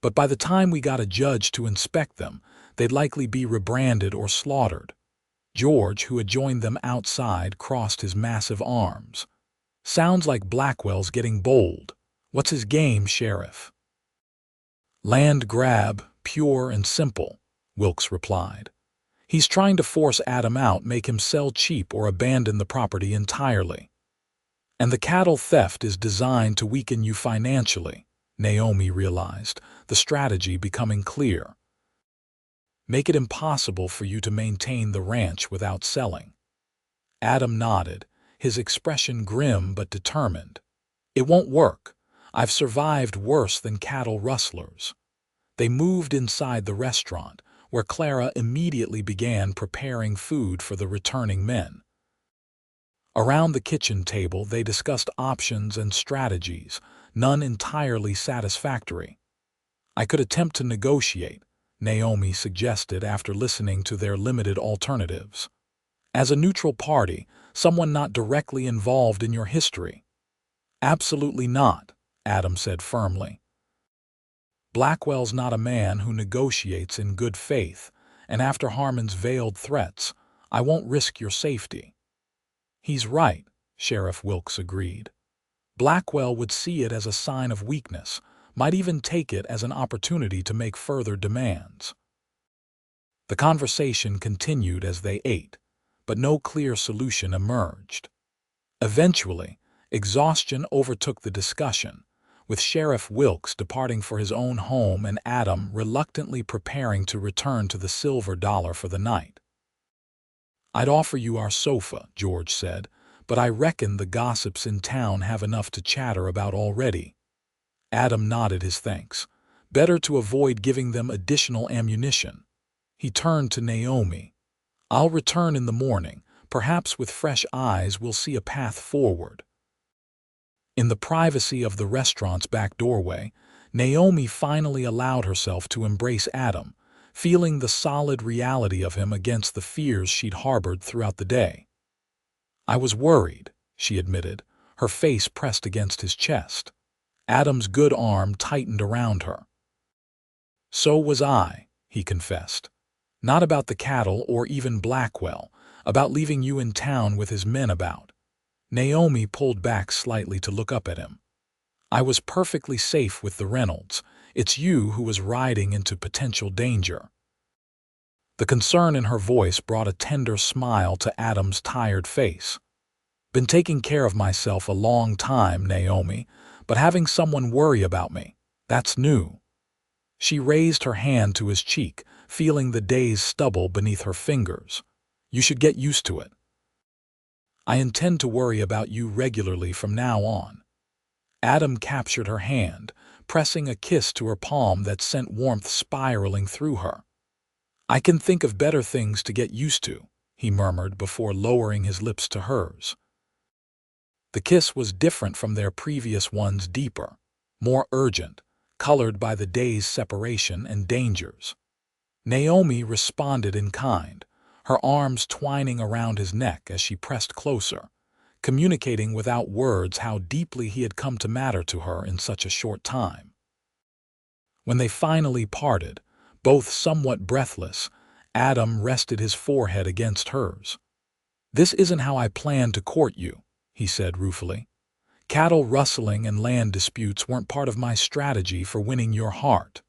"But by the time we got a judge to inspect them, they'd likely be rebranded or slaughtered." George, who had joined them outside, crossed his massive arms. "Sounds like Blackwell's getting bold. What's his game, Sheriff?" "Land grab, pure and simple," Wilkes replied. "He's trying to force Adam out, make him sell cheap or abandon the property entirely. And the cattle theft is designed to weaken you financially," Naomi realized, the strategy becoming clear. "Make it impossible for you to maintain the ranch without selling." Adam nodded, his expression grim but determined. "It won't work. I've survived worse than cattle rustlers." They moved inside the restaurant, where Clara immediately began preparing food for the returning men. Around the kitchen table they discussed options and strategies, none entirely satisfactory. "I could attempt to negotiate," Naomi suggested after listening to their limited alternatives. "As a neutral party, someone not directly involved in your history." "Absolutely not," Adam said firmly. "Blackwell's not a man who negotiates in good faith, and after Harmon's veiled threats, I won't risk your safety." "He's right," Sheriff Wilkes agreed. "Blackwell would see it as a sign of weakness, might even take it as an opportunity to make further demands." The conversation continued as they ate, but no clear solution emerged. Eventually, exhaustion overtook the discussion, with Sheriff Wilkes departing for his own home and Adam reluctantly preparing to return to the Silver Dollar for the night. "I'd offer you our sofa," George said, but I reckon the gossips in town have enough to chatter about already." Adam nodded his thanks. Better to avoid giving them additional ammunition. He turned to Naomi. "I'll return in the morning. Perhaps with fresh eyes we'll see a path forward." In the privacy of the restaurant's back doorway, Naomi finally allowed herself to embrace Adam, feeling the solid reality of him against the fears she'd harbored throughout the day. "I was worried," she admitted, her face pressed against his chest. Adam's good arm tightened around her. "So was I," he confessed. "Not about the cattle or even Blackwell, about leaving you in town with his men about." Naomi pulled back slightly to look up at him. "I was perfectly safe with the Reynolds. It's you who was riding into potential danger." The concern in her voice brought a tender smile to Adam's tired face. "Been taking care of myself a long time, Naomi, but having someone worry about me, that's new." She raised her hand to his cheek, feeling the day's stubble beneath her fingers. "You should get used to it. I intend to worry about you regularly from now on." Adam captured her hand, pressing a kiss to her palm that sent warmth spiraling through her. "I can think of better things to get used to," he murmured before lowering his lips to hers. The kiss was different from their previous ones, deeper, more urgent, colored by the day's separation and dangers. Naomi responded in kind, her arms twining around his neck as she pressed closer, communicating without words how deeply he had come to matter to her in such a short time. When they finally parted, both somewhat breathless, Adam rested his forehead against hers. "This isn't how I planned to court you," he said ruefully. "Cattle rustling and land disputes weren't part of my strategy for winning your heart."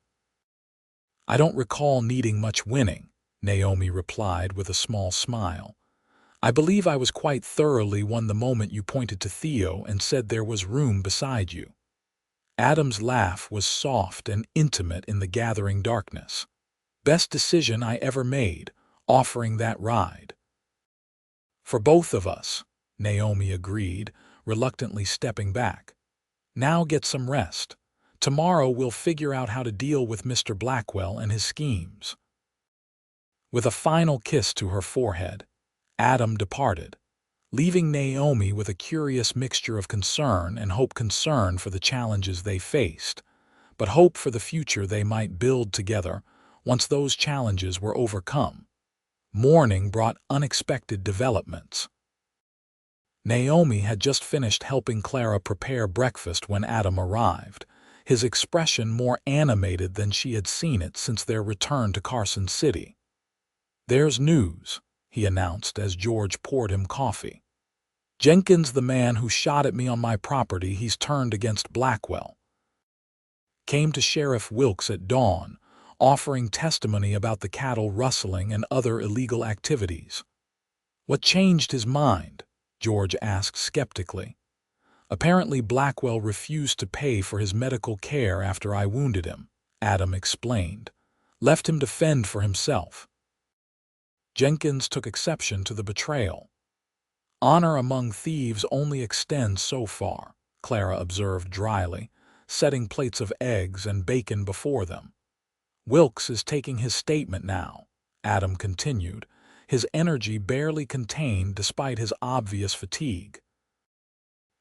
"I don't recall needing much winning," Naomi replied with a small smile. "I believe I was quite thoroughly won the moment you pointed to Theo and said there was room beside you." Adam's laugh was soft and intimate in the gathering darkness. "Best decision I ever made, offering that ride." "For both of us," Naomi agreed, reluctantly stepping back. "Now get some rest. Tomorrow we'll figure out how to deal with Mr. Blackwell and his schemes." With a final kiss to her forehead, Adam departed, leaving Naomi with a curious mixture of concern and hope. Concern for the challenges they faced, but hope for the future they might build together once those challenges were overcome. Morning brought unexpected developments. Naomi had just finished helping Clara prepare breakfast when Adam arrived, his expression more animated than she had seen it since their return to Carson City. "There's news," he announced as George poured him coffee. "Jenkins, the man who shot at me on my property, he's turned against Blackwell. Came to Sheriff Wilkes at dawn, offering testimony about the cattle rustling and other illegal activities." "What changed his mind?" George asked skeptically. "Apparently Blackwell refused to pay for his medical care after I wounded him," Adam explained. "Left him to fend for himself." Jenkins took exception to the betrayal. "Honor among thieves only extends so far," Clara observed dryly, setting plates of eggs and bacon before them. "Wilkes is taking his statement now," Adam continued, his energy barely contained despite his obvious fatigue.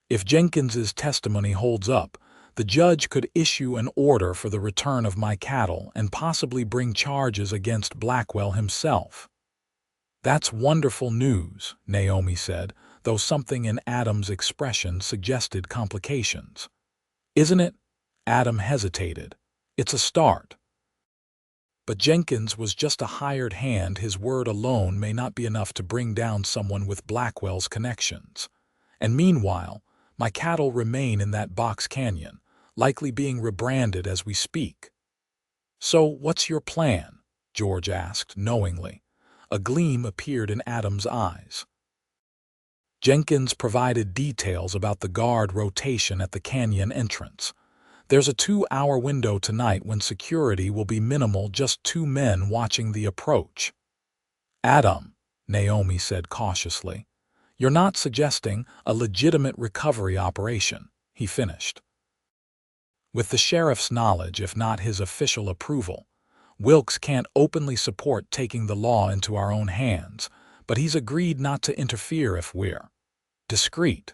"If Jenkins's testimony holds up, the judge could issue an order for the return of my cattle and possibly bring charges against Blackwell himself." "That's wonderful news," Naomi said, though something in Adam's expression suggested complications. "Isn't it?" Adam hesitated. "It's a start." "But Jenkins was just a hired hand. His word alone may not be enough to bring down someone with Blackwell's connections. And meanwhile, my cattle remain in that box canyon, likely being rebranded as we speak." "So what's your plan?" George asked knowingly. A gleam appeared in Adam's eyes. Jenkins provided details about the guard rotation at the canyon entrance. "There's a 2-hour window tonight when security will be minimal, just 2 men watching the approach." "Adam," Naomi said cautiously, You're not suggesting a legitimate recovery operation, he finished. With the sheriff's knowledge, if not his official approval, Wilkes can't openly support taking the law into our own hands, but he's agreed not to interfere if we're discreet.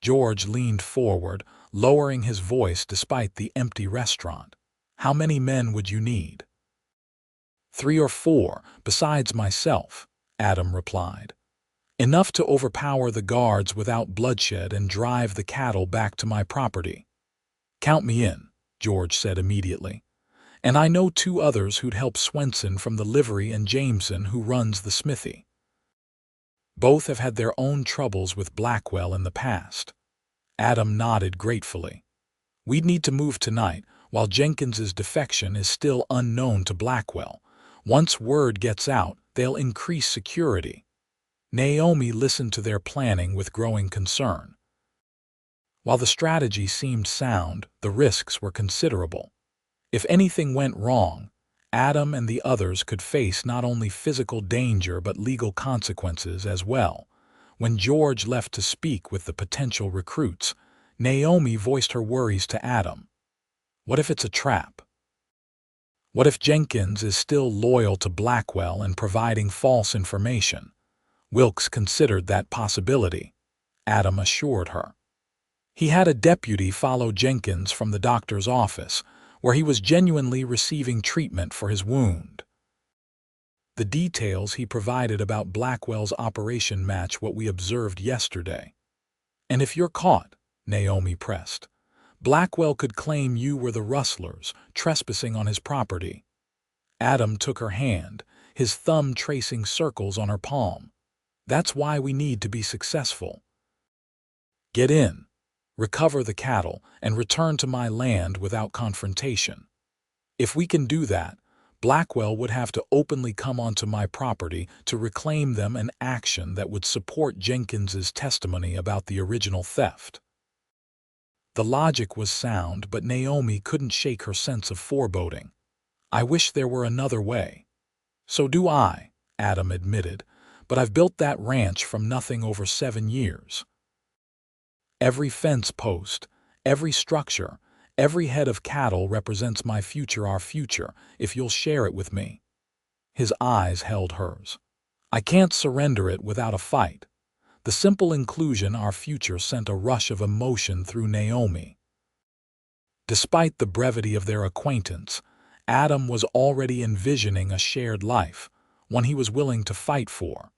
George leaned forward, lowering his voice despite the empty restaurant. How many men would you need? 3 or 4, besides myself, Adam replied. Enough to overpower the guards without bloodshed and drive the cattle back to my property. Count me in, George said immediately. And I know 2 others who'd help Swenson from the livery and Jameson who runs the smithy. Both have had their own troubles with Blackwell in the past. Adam nodded gratefully. We'd need to move tonight, while Jenkins's defection is still unknown to Blackwell. Once word gets out, they'll increase security. Naomi listened to their planning with growing concern. While the strategy seemed sound, the risks were considerable. If anything went wrong, Adam and the others could face not only physical danger but legal consequences as well. When George left to speak with the potential recruits, Naomi voiced her worries to Adam. What if it's a trap? What if Jenkins is still loyal to Blackwell and providing false information? Wilkes considered that possibility, Adam assured her. He had a deputy follow Jenkins from the doctor's office, where he was genuinely receiving treatment for his wound. The details he provided about Blackwell's operation match what we observed yesterday. And if you're caught, Naomi pressed, Blackwell could claim you were the rustlers, trespassing on his property. Adam took her hand, his thumb tracing circles on her palm. That's why we need to be successful. Get in, recover the cattle, and return to my land without confrontation. If we can do that, Blackwell would have to openly come onto my property to reclaim them, an action that would support Jenkins's testimony about the original theft. The logic was sound, but Naomi couldn't shake her sense of foreboding. I wish there were another way. So do I, Adam admitted, but I've built that ranch from nothing over 7 years. Every fence post, every structure, every head of cattle represents my future, our future, if you'll share it with me. His eyes held hers. I can't surrender it without a fight. The simple inclusion, our future, sent a rush of emotion through Naomi. Despite the brevity of their acquaintance, Adam was already envisioning a shared life, one he was willing to fight for.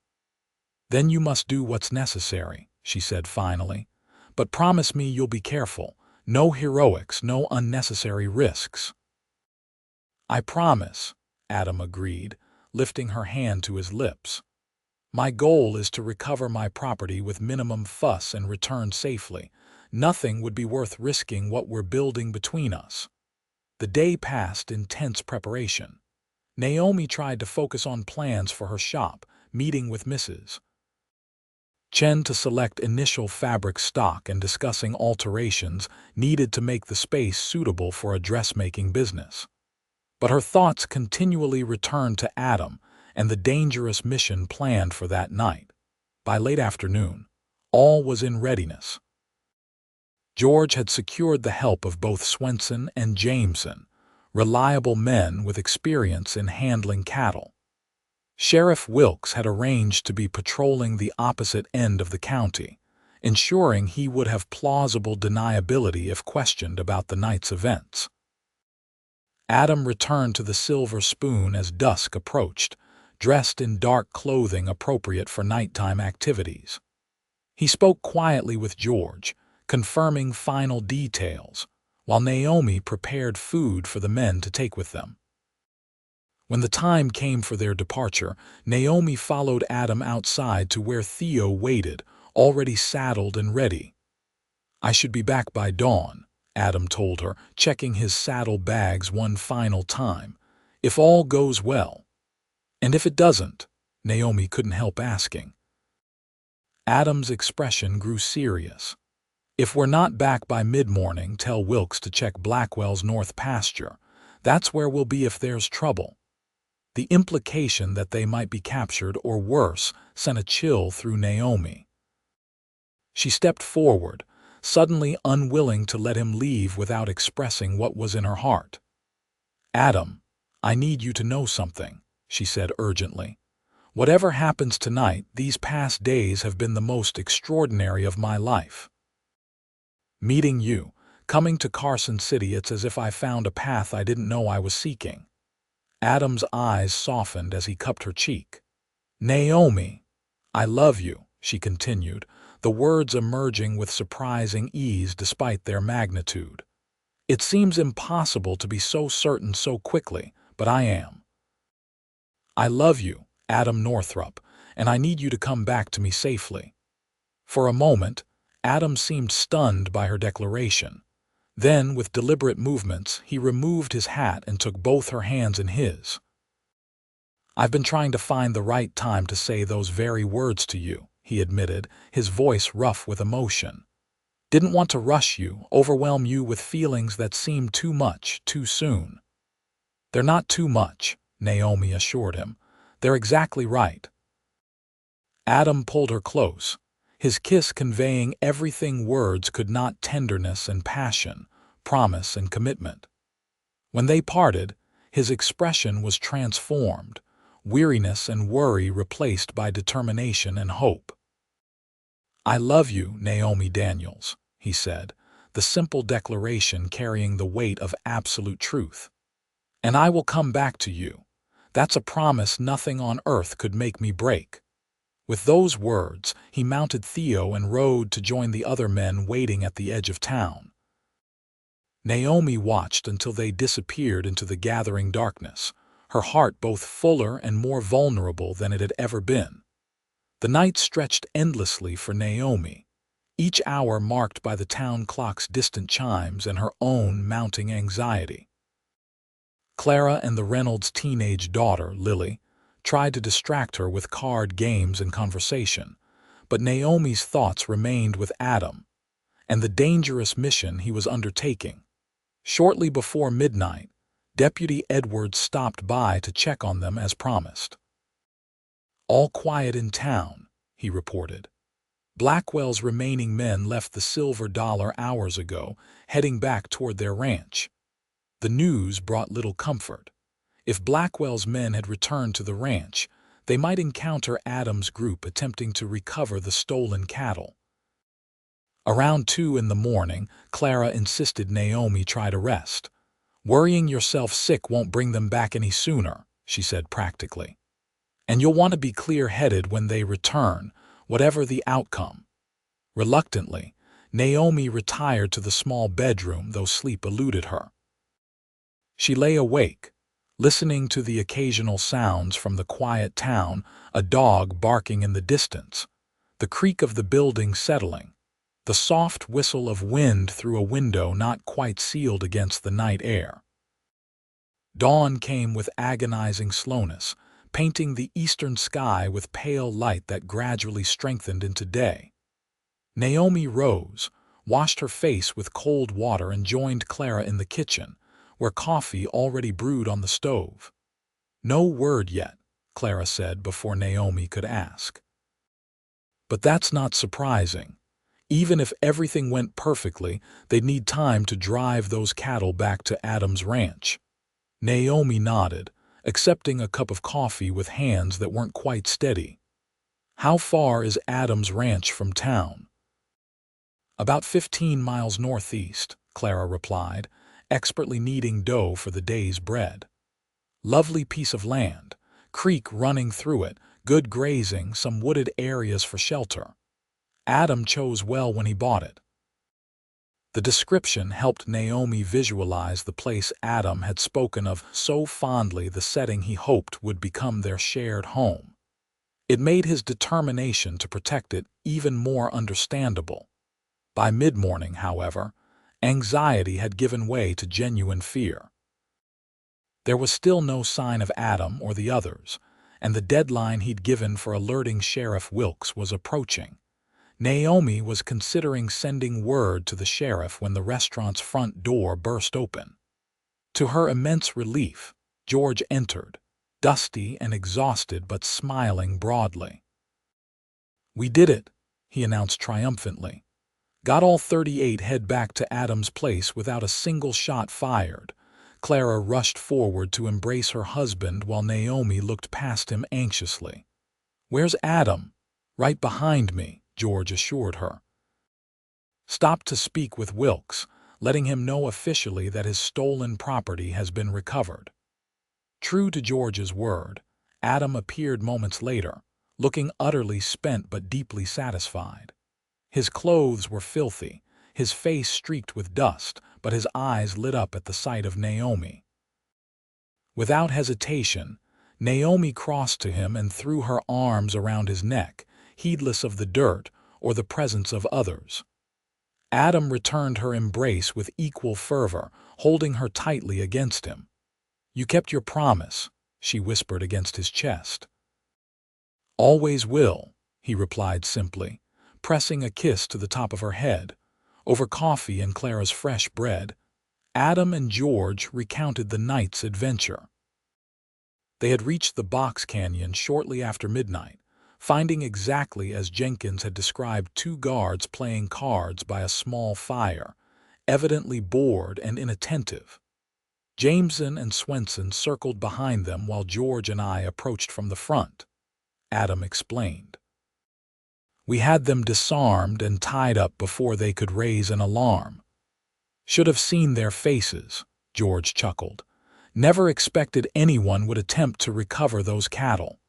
Then you must do what's necessary, she said finally. But promise me you'll be careful. No heroics, no unnecessary risks. I promise, Adam agreed, lifting her hand to his lips. My goal is to recover my property with minimum fuss and return safely. Nothing would be worth risking what we're building between us. The day passed in tense preparation. Naomi tried to focus on plans for her shop, meeting with Mrs. Chen to select initial fabric stock and discussing alterations needed to make the space suitable for a dressmaking business. But her thoughts continually returned to Adam and the dangerous mission planned for that night. By late afternoon, all was in readiness. George had secured the help of both Swenson and Jameson, reliable men with experience in handling cattle. Sheriff Wilkes had arranged to be patrolling the opposite end of the county, ensuring he would have plausible deniability if questioned about the night's events. Adam returned to the Silver Spoon as dusk approached, dressed in dark clothing appropriate for nighttime activities. He spoke quietly with George, confirming final details, while Naomi prepared food for the men to take with them. When the time came for their departure, Naomi followed Adam outside to where Theo waited, already saddled and ready. I should be back by dawn, Adam told her, checking his saddle bags one final time. If all goes well. And if it doesn't, Naomi couldn't help asking. Adam's expression grew serious. If we're not back by mid-morning, tell Wilkes to check Blackwell's north pasture. That's where we'll be if there's trouble. The implication that they might be captured or worse sent a chill through Naomi. She stepped forward, suddenly unwilling to let him leave without expressing what was in her heart. "Adam, I need you to know something," she said urgently. "Whatever happens tonight, these past days have been the most extraordinary of my life. Meeting you, coming to Carson City, it's as if I found a path I didn't know I was seeking." Adam's eyes softened as he cupped her cheek. "Naomi, I love you," she continued, the words emerging with surprising ease despite their magnitude. "It seems impossible to be so certain so quickly, but I am. I love you, Adam Northrup, and I need you to come back to me safely." For a moment, Adam seemed stunned by her declaration. Then, with deliberate movements, he removed his hat and took both her hands in his. "I've been trying to find the right time to say those very words to you," he admitted, his voice rough with emotion. "Didn't want to rush you, overwhelm you with feelings that seemed too much, too soon." "They're not too much," Naomi assured him. "They're exactly right." Adam pulled her close, his kiss conveying everything words could not: tenderness and passion, promise and commitment. When they parted, his expression was transformed, weariness and worry replaced by determination and hope. "I love you, Naomi Daniels," he said, the simple declaration carrying the weight of absolute truth. "And I will come back to you. That's a promise nothing on earth could make me break." With those words, he mounted Theo and rode to join the other men waiting at the edge of town. Naomi watched until they disappeared into the gathering darkness, her heart both fuller and more vulnerable than it had ever been. The night stretched endlessly for Naomi, each hour marked by the town clock's distant chimes and her own mounting anxiety. Clara and the Reynolds' teenage daughter, Lily, tried to distract her with card games and conversation, but Naomi's thoughts remained with Adam and the dangerous mission he was undertaking. Shortly before midnight, Deputy Edwards stopped by to check on them as promised. "All quiet in town," he reported. "Blackwell's remaining men left the Silver Dollar hours ago, heading back toward their ranch." The news brought little comfort. If Blackwell's men had returned to the ranch, they might encounter Adam's group attempting to recover the stolen cattle. Around 2 in the morning, Clara insisted Naomi try to rest. "Worrying yourself sick won't bring them back any sooner," she said practically. "And you'll want to be clear-headed when they return, whatever the outcome." Reluctantly, Naomi retired to the small bedroom, though sleep eluded her. She lay awake, listening to the occasional sounds from the quiet town, a dog barking in the distance, the creak of the building settling, the soft whistle of wind through a window not quite sealed against the night air. Dawn came with agonizing slowness, painting the eastern sky with pale light that gradually strengthened into day. Naomi rose, washed her face with cold water and joined Clara in the kitchen, where coffee already brewed on the stove. "No word yet," Clara said before Naomi could ask. "But that's not surprising. Even if everything went perfectly, they'd need time to drive those cattle back to Adam's ranch." Naomi nodded, accepting a cup of coffee with hands that weren't quite steady. "How far is Adam's ranch from town?" "About 15 miles northeast," Clara replied, expertly kneading dough for the day's bread. "Lovely piece of land, creek running through it, good grazing, some wooded areas for shelter. Adam chose well when he bought it." The description helped Naomi visualize the place Adam had spoken of so fondly, the setting he hoped would become their shared home. It made his determination to protect it even more understandable. By mid-morning, however, anxiety had given way to genuine fear. There was still no sign of Adam or the others, and the deadline he'd given for alerting Sheriff Wilkes was approaching. Naomi was considering sending word to the sheriff when the restaurant's front door burst open. To her immense relief, George entered, dusty and exhausted but smiling broadly. "We did it," he announced triumphantly. Got all 38 head back to Adam's place without a single shot fired. Clara rushed forward to embrace her husband while Naomi looked past him anxiously. Where's Adam? Right behind me, George assured her. Stopped to speak with Wilkes, letting him know officially that his stolen property has been recovered. True to George's word, Adam appeared moments later, looking utterly spent but deeply satisfied. His clothes were filthy, his face streaked with dust, but his eyes lit up at the sight of Naomi. Without hesitation, Naomi crossed to him and threw her arms around his neck, heedless of the dirt or the presence of others. Adam returned her embrace with equal fervor, holding her tightly against him. You kept your promise, she whispered against his chest. Always will, he replied simply, pressing a kiss to the top of her head. Over coffee and Clara's fresh bread, Adam and George recounted the night's adventure. They had reached the box canyon shortly after midnight, finding exactly as Jenkins had described 2 guards playing cards by a small fire, evidently bored and inattentive. Jameson and Swenson circled behind them while George and I approached from the front. Adam explained. We had them disarmed and tied up before they could raise an alarm. Should have seen their faces, George chuckled. Never expected anyone would attempt to recover those cattle.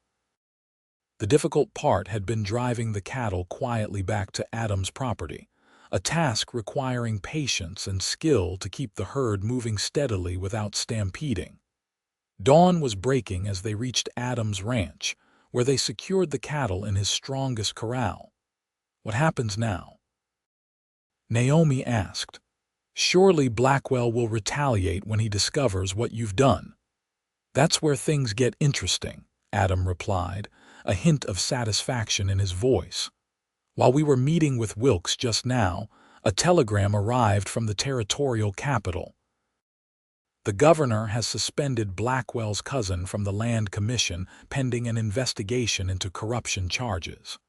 The difficult part had been driving the cattle quietly back to Adam's property, a task requiring patience and skill to keep the herd moving steadily without stampeding. Dawn was breaking as they reached Adam's ranch, where they secured the cattle in his strongest corral. What happens now? Naomi asked. Surely Blackwell will retaliate when he discovers what you've done. That's where things get interesting, Adam replied, a hint of satisfaction in his voice. While we were meeting with Wilkes just now, a telegram arrived from the territorial capital. The governor has suspended Blackwell's cousin from the Land Commission pending an investigation into corruption charges.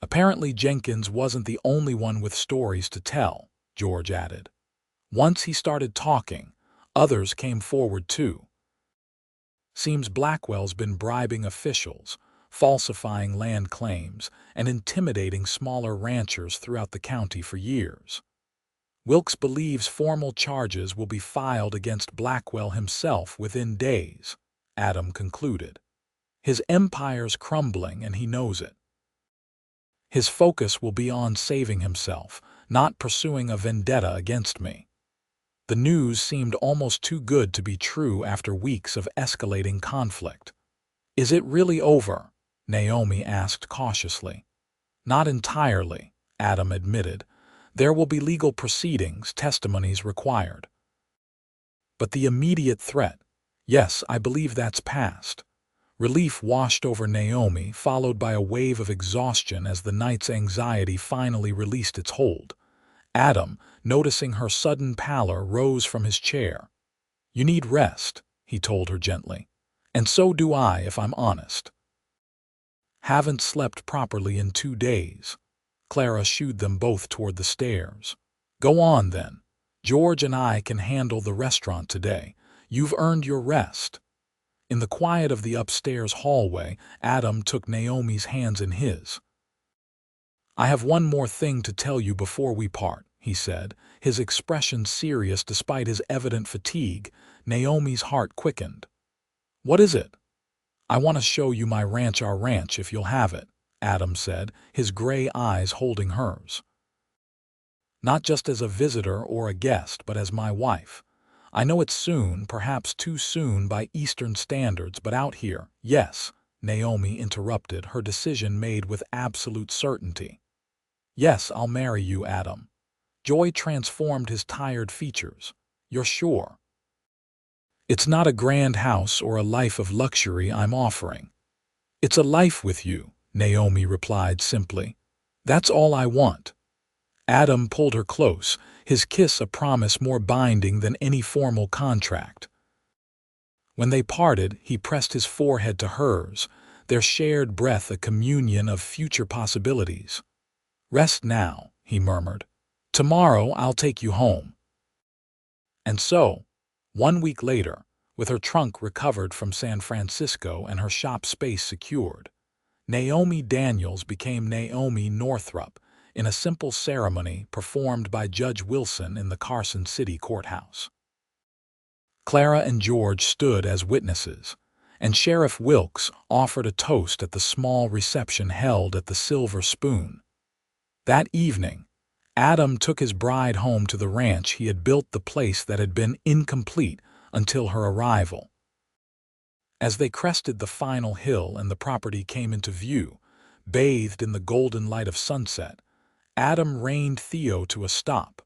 Apparently Jenkins wasn't the only one with stories to tell, George added. Once he started talking, others came forward too. Seems Blackwell's been bribing officials, falsifying land claims, and intimidating smaller ranchers throughout the county for years. Wilkes believes formal charges will be filed against Blackwell himself within days, Adam concluded. His empire's crumbling and he knows it. His focus will be on saving himself, not pursuing a vendetta against me. The news seemed almost too good to be true after weeks of escalating conflict. Is it really over? Naomi asked cautiously. Not entirely, Adam admitted. There will be legal proceedings, testimonies required. But the immediate threat, yes, I believe that's past. Relief washed over Naomi, followed by a wave of exhaustion as the night's anxiety finally released its hold. Adam, noticing her sudden pallor, rose from his chair. You need rest, he told her gently. And so do I, if I'm honest. Haven't slept properly in 2 days. Clara shooed them both toward the stairs. Go on, then. George and I can handle the restaurant today. You've earned your rest. In the quiet of the upstairs hallway, Adam took Naomi's hands in his. I have one more thing to tell you before we part, he said, his expression serious despite his evident fatigue. Naomi's heart quickened. What is it? I want to show you my ranch, our ranch, if you'll have it, Adam said, his gray eyes holding hers. Not just as a visitor or a guest, but as my wife. I know it's soon, perhaps too soon by Eastern standards, but out here, yes, Naomi interrupted, her decision made with absolute certainty. Yes, I'll marry you, Adam. Joy transformed his tired features. You're sure? It's not a grand house or a life of luxury I'm offering. It's a life with you, Naomi replied simply. That's all I want. Adam pulled her close, his kiss a promise more binding than any formal contract. When they parted, he pressed his forehead to hers, their shared breath a communion of future possibilities. "Rest now," he murmured. "Tomorrow I'll take you home." And so, 1 week later, with her trunk recovered from San Francisco and her shop space secured, Naomi Daniels became Naomi Northrup in a simple ceremony performed by Judge Wilson in the Carson City courthouse. Clara and George stood as witnesses, and Sheriff Wilkes offered a toast at the small reception held at the Silver Spoon. That evening, Adam took his bride home to the ranch he had built, the place that had been incomplete until her arrival. As they crested the final hill and the property came into view, bathed in the golden light of sunset, Adam reined Theo to a stop.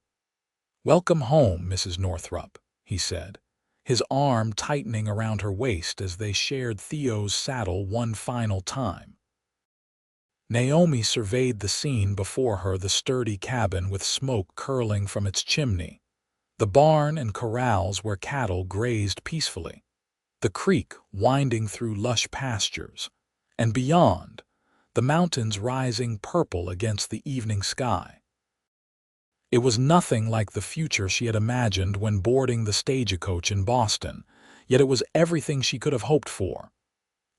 "Welcome home, Mrs. Northrup," he said, his arm tightening around her waist as they shared Theo's saddle one final time. Naomi surveyed the scene before her, the sturdy cabin with smoke curling from its chimney, the barn and corrals where cattle grazed peacefully, the creek winding through lush pastures, and beyond, the mountains rising purple against the evening sky. It was nothing like the future she had imagined when boarding the Stagecoach in Boston, yet it was everything she could have hoped for.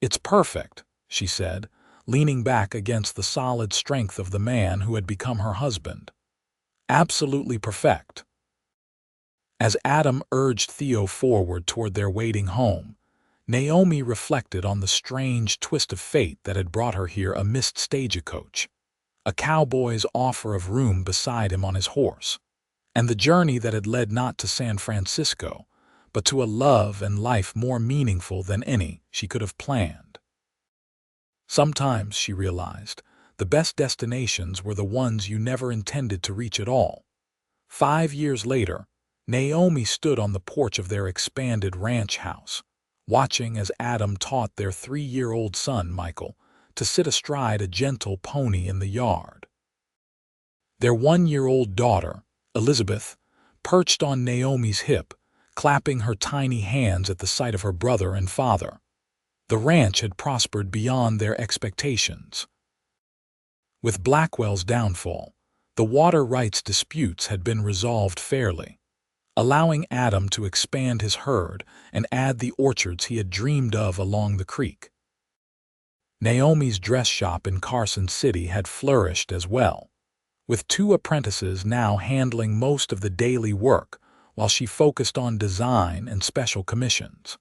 "It's perfect," she said, leaning back against the solid strength of the man who had become her husband. "Absolutely perfect." As Adam urged Theo forward toward their waiting home, Naomi reflected on the strange twist of fate that had brought her here amidst Stagecoach, a cowboy's offer of room beside him on his horse, and the journey that had led not to San Francisco, but to a love and life more meaningful than any she could have planned. Sometimes, she realized, the best destinations were the ones you never intended to reach at all. 5 years later, Naomi stood on the porch of their expanded ranch house, watching as Adam taught their 3-year-old son, Michael, to sit astride a gentle pony in the yard. Their 1-year-old daughter, Elizabeth, perched on Naomi's hip, clapping her tiny hands at the sight of her brother and father. The ranch had prospered beyond their expectations. With Blackwell's downfall, the water rights disputes had been resolved fairly, allowing Adam to expand his herd and add the orchards he had dreamed of along the creek. Naomi's dress shop in Carson City had flourished as well, with 2 apprentices now handling most of the daily work while she focused on design and special commissions.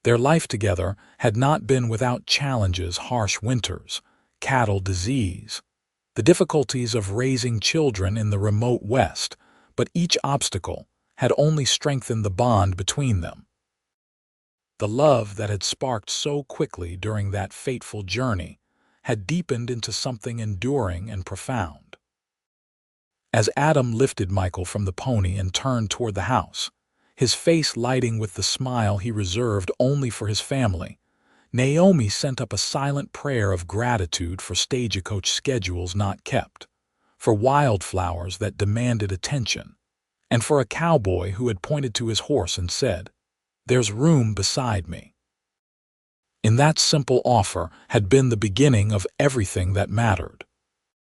Their life together had not been without challenges: harsh winters, cattle disease, the difficulties of raising children in the remote West, but each obstacle had only strengthened the bond between them. The love that had sparked so quickly during that fateful journey had deepened into something enduring and profound. As Adam lifted Michael from the pony and turned toward the house, his face lighting with the smile he reserved only for his family, Naomi sent up a silent prayer of gratitude for Stagecoach schedules not kept, for wildflowers that demanded attention, and for a cowboy who had pointed to his horse and said, "There's room beside me." In that simple offer had been the beginning of everything that mattered.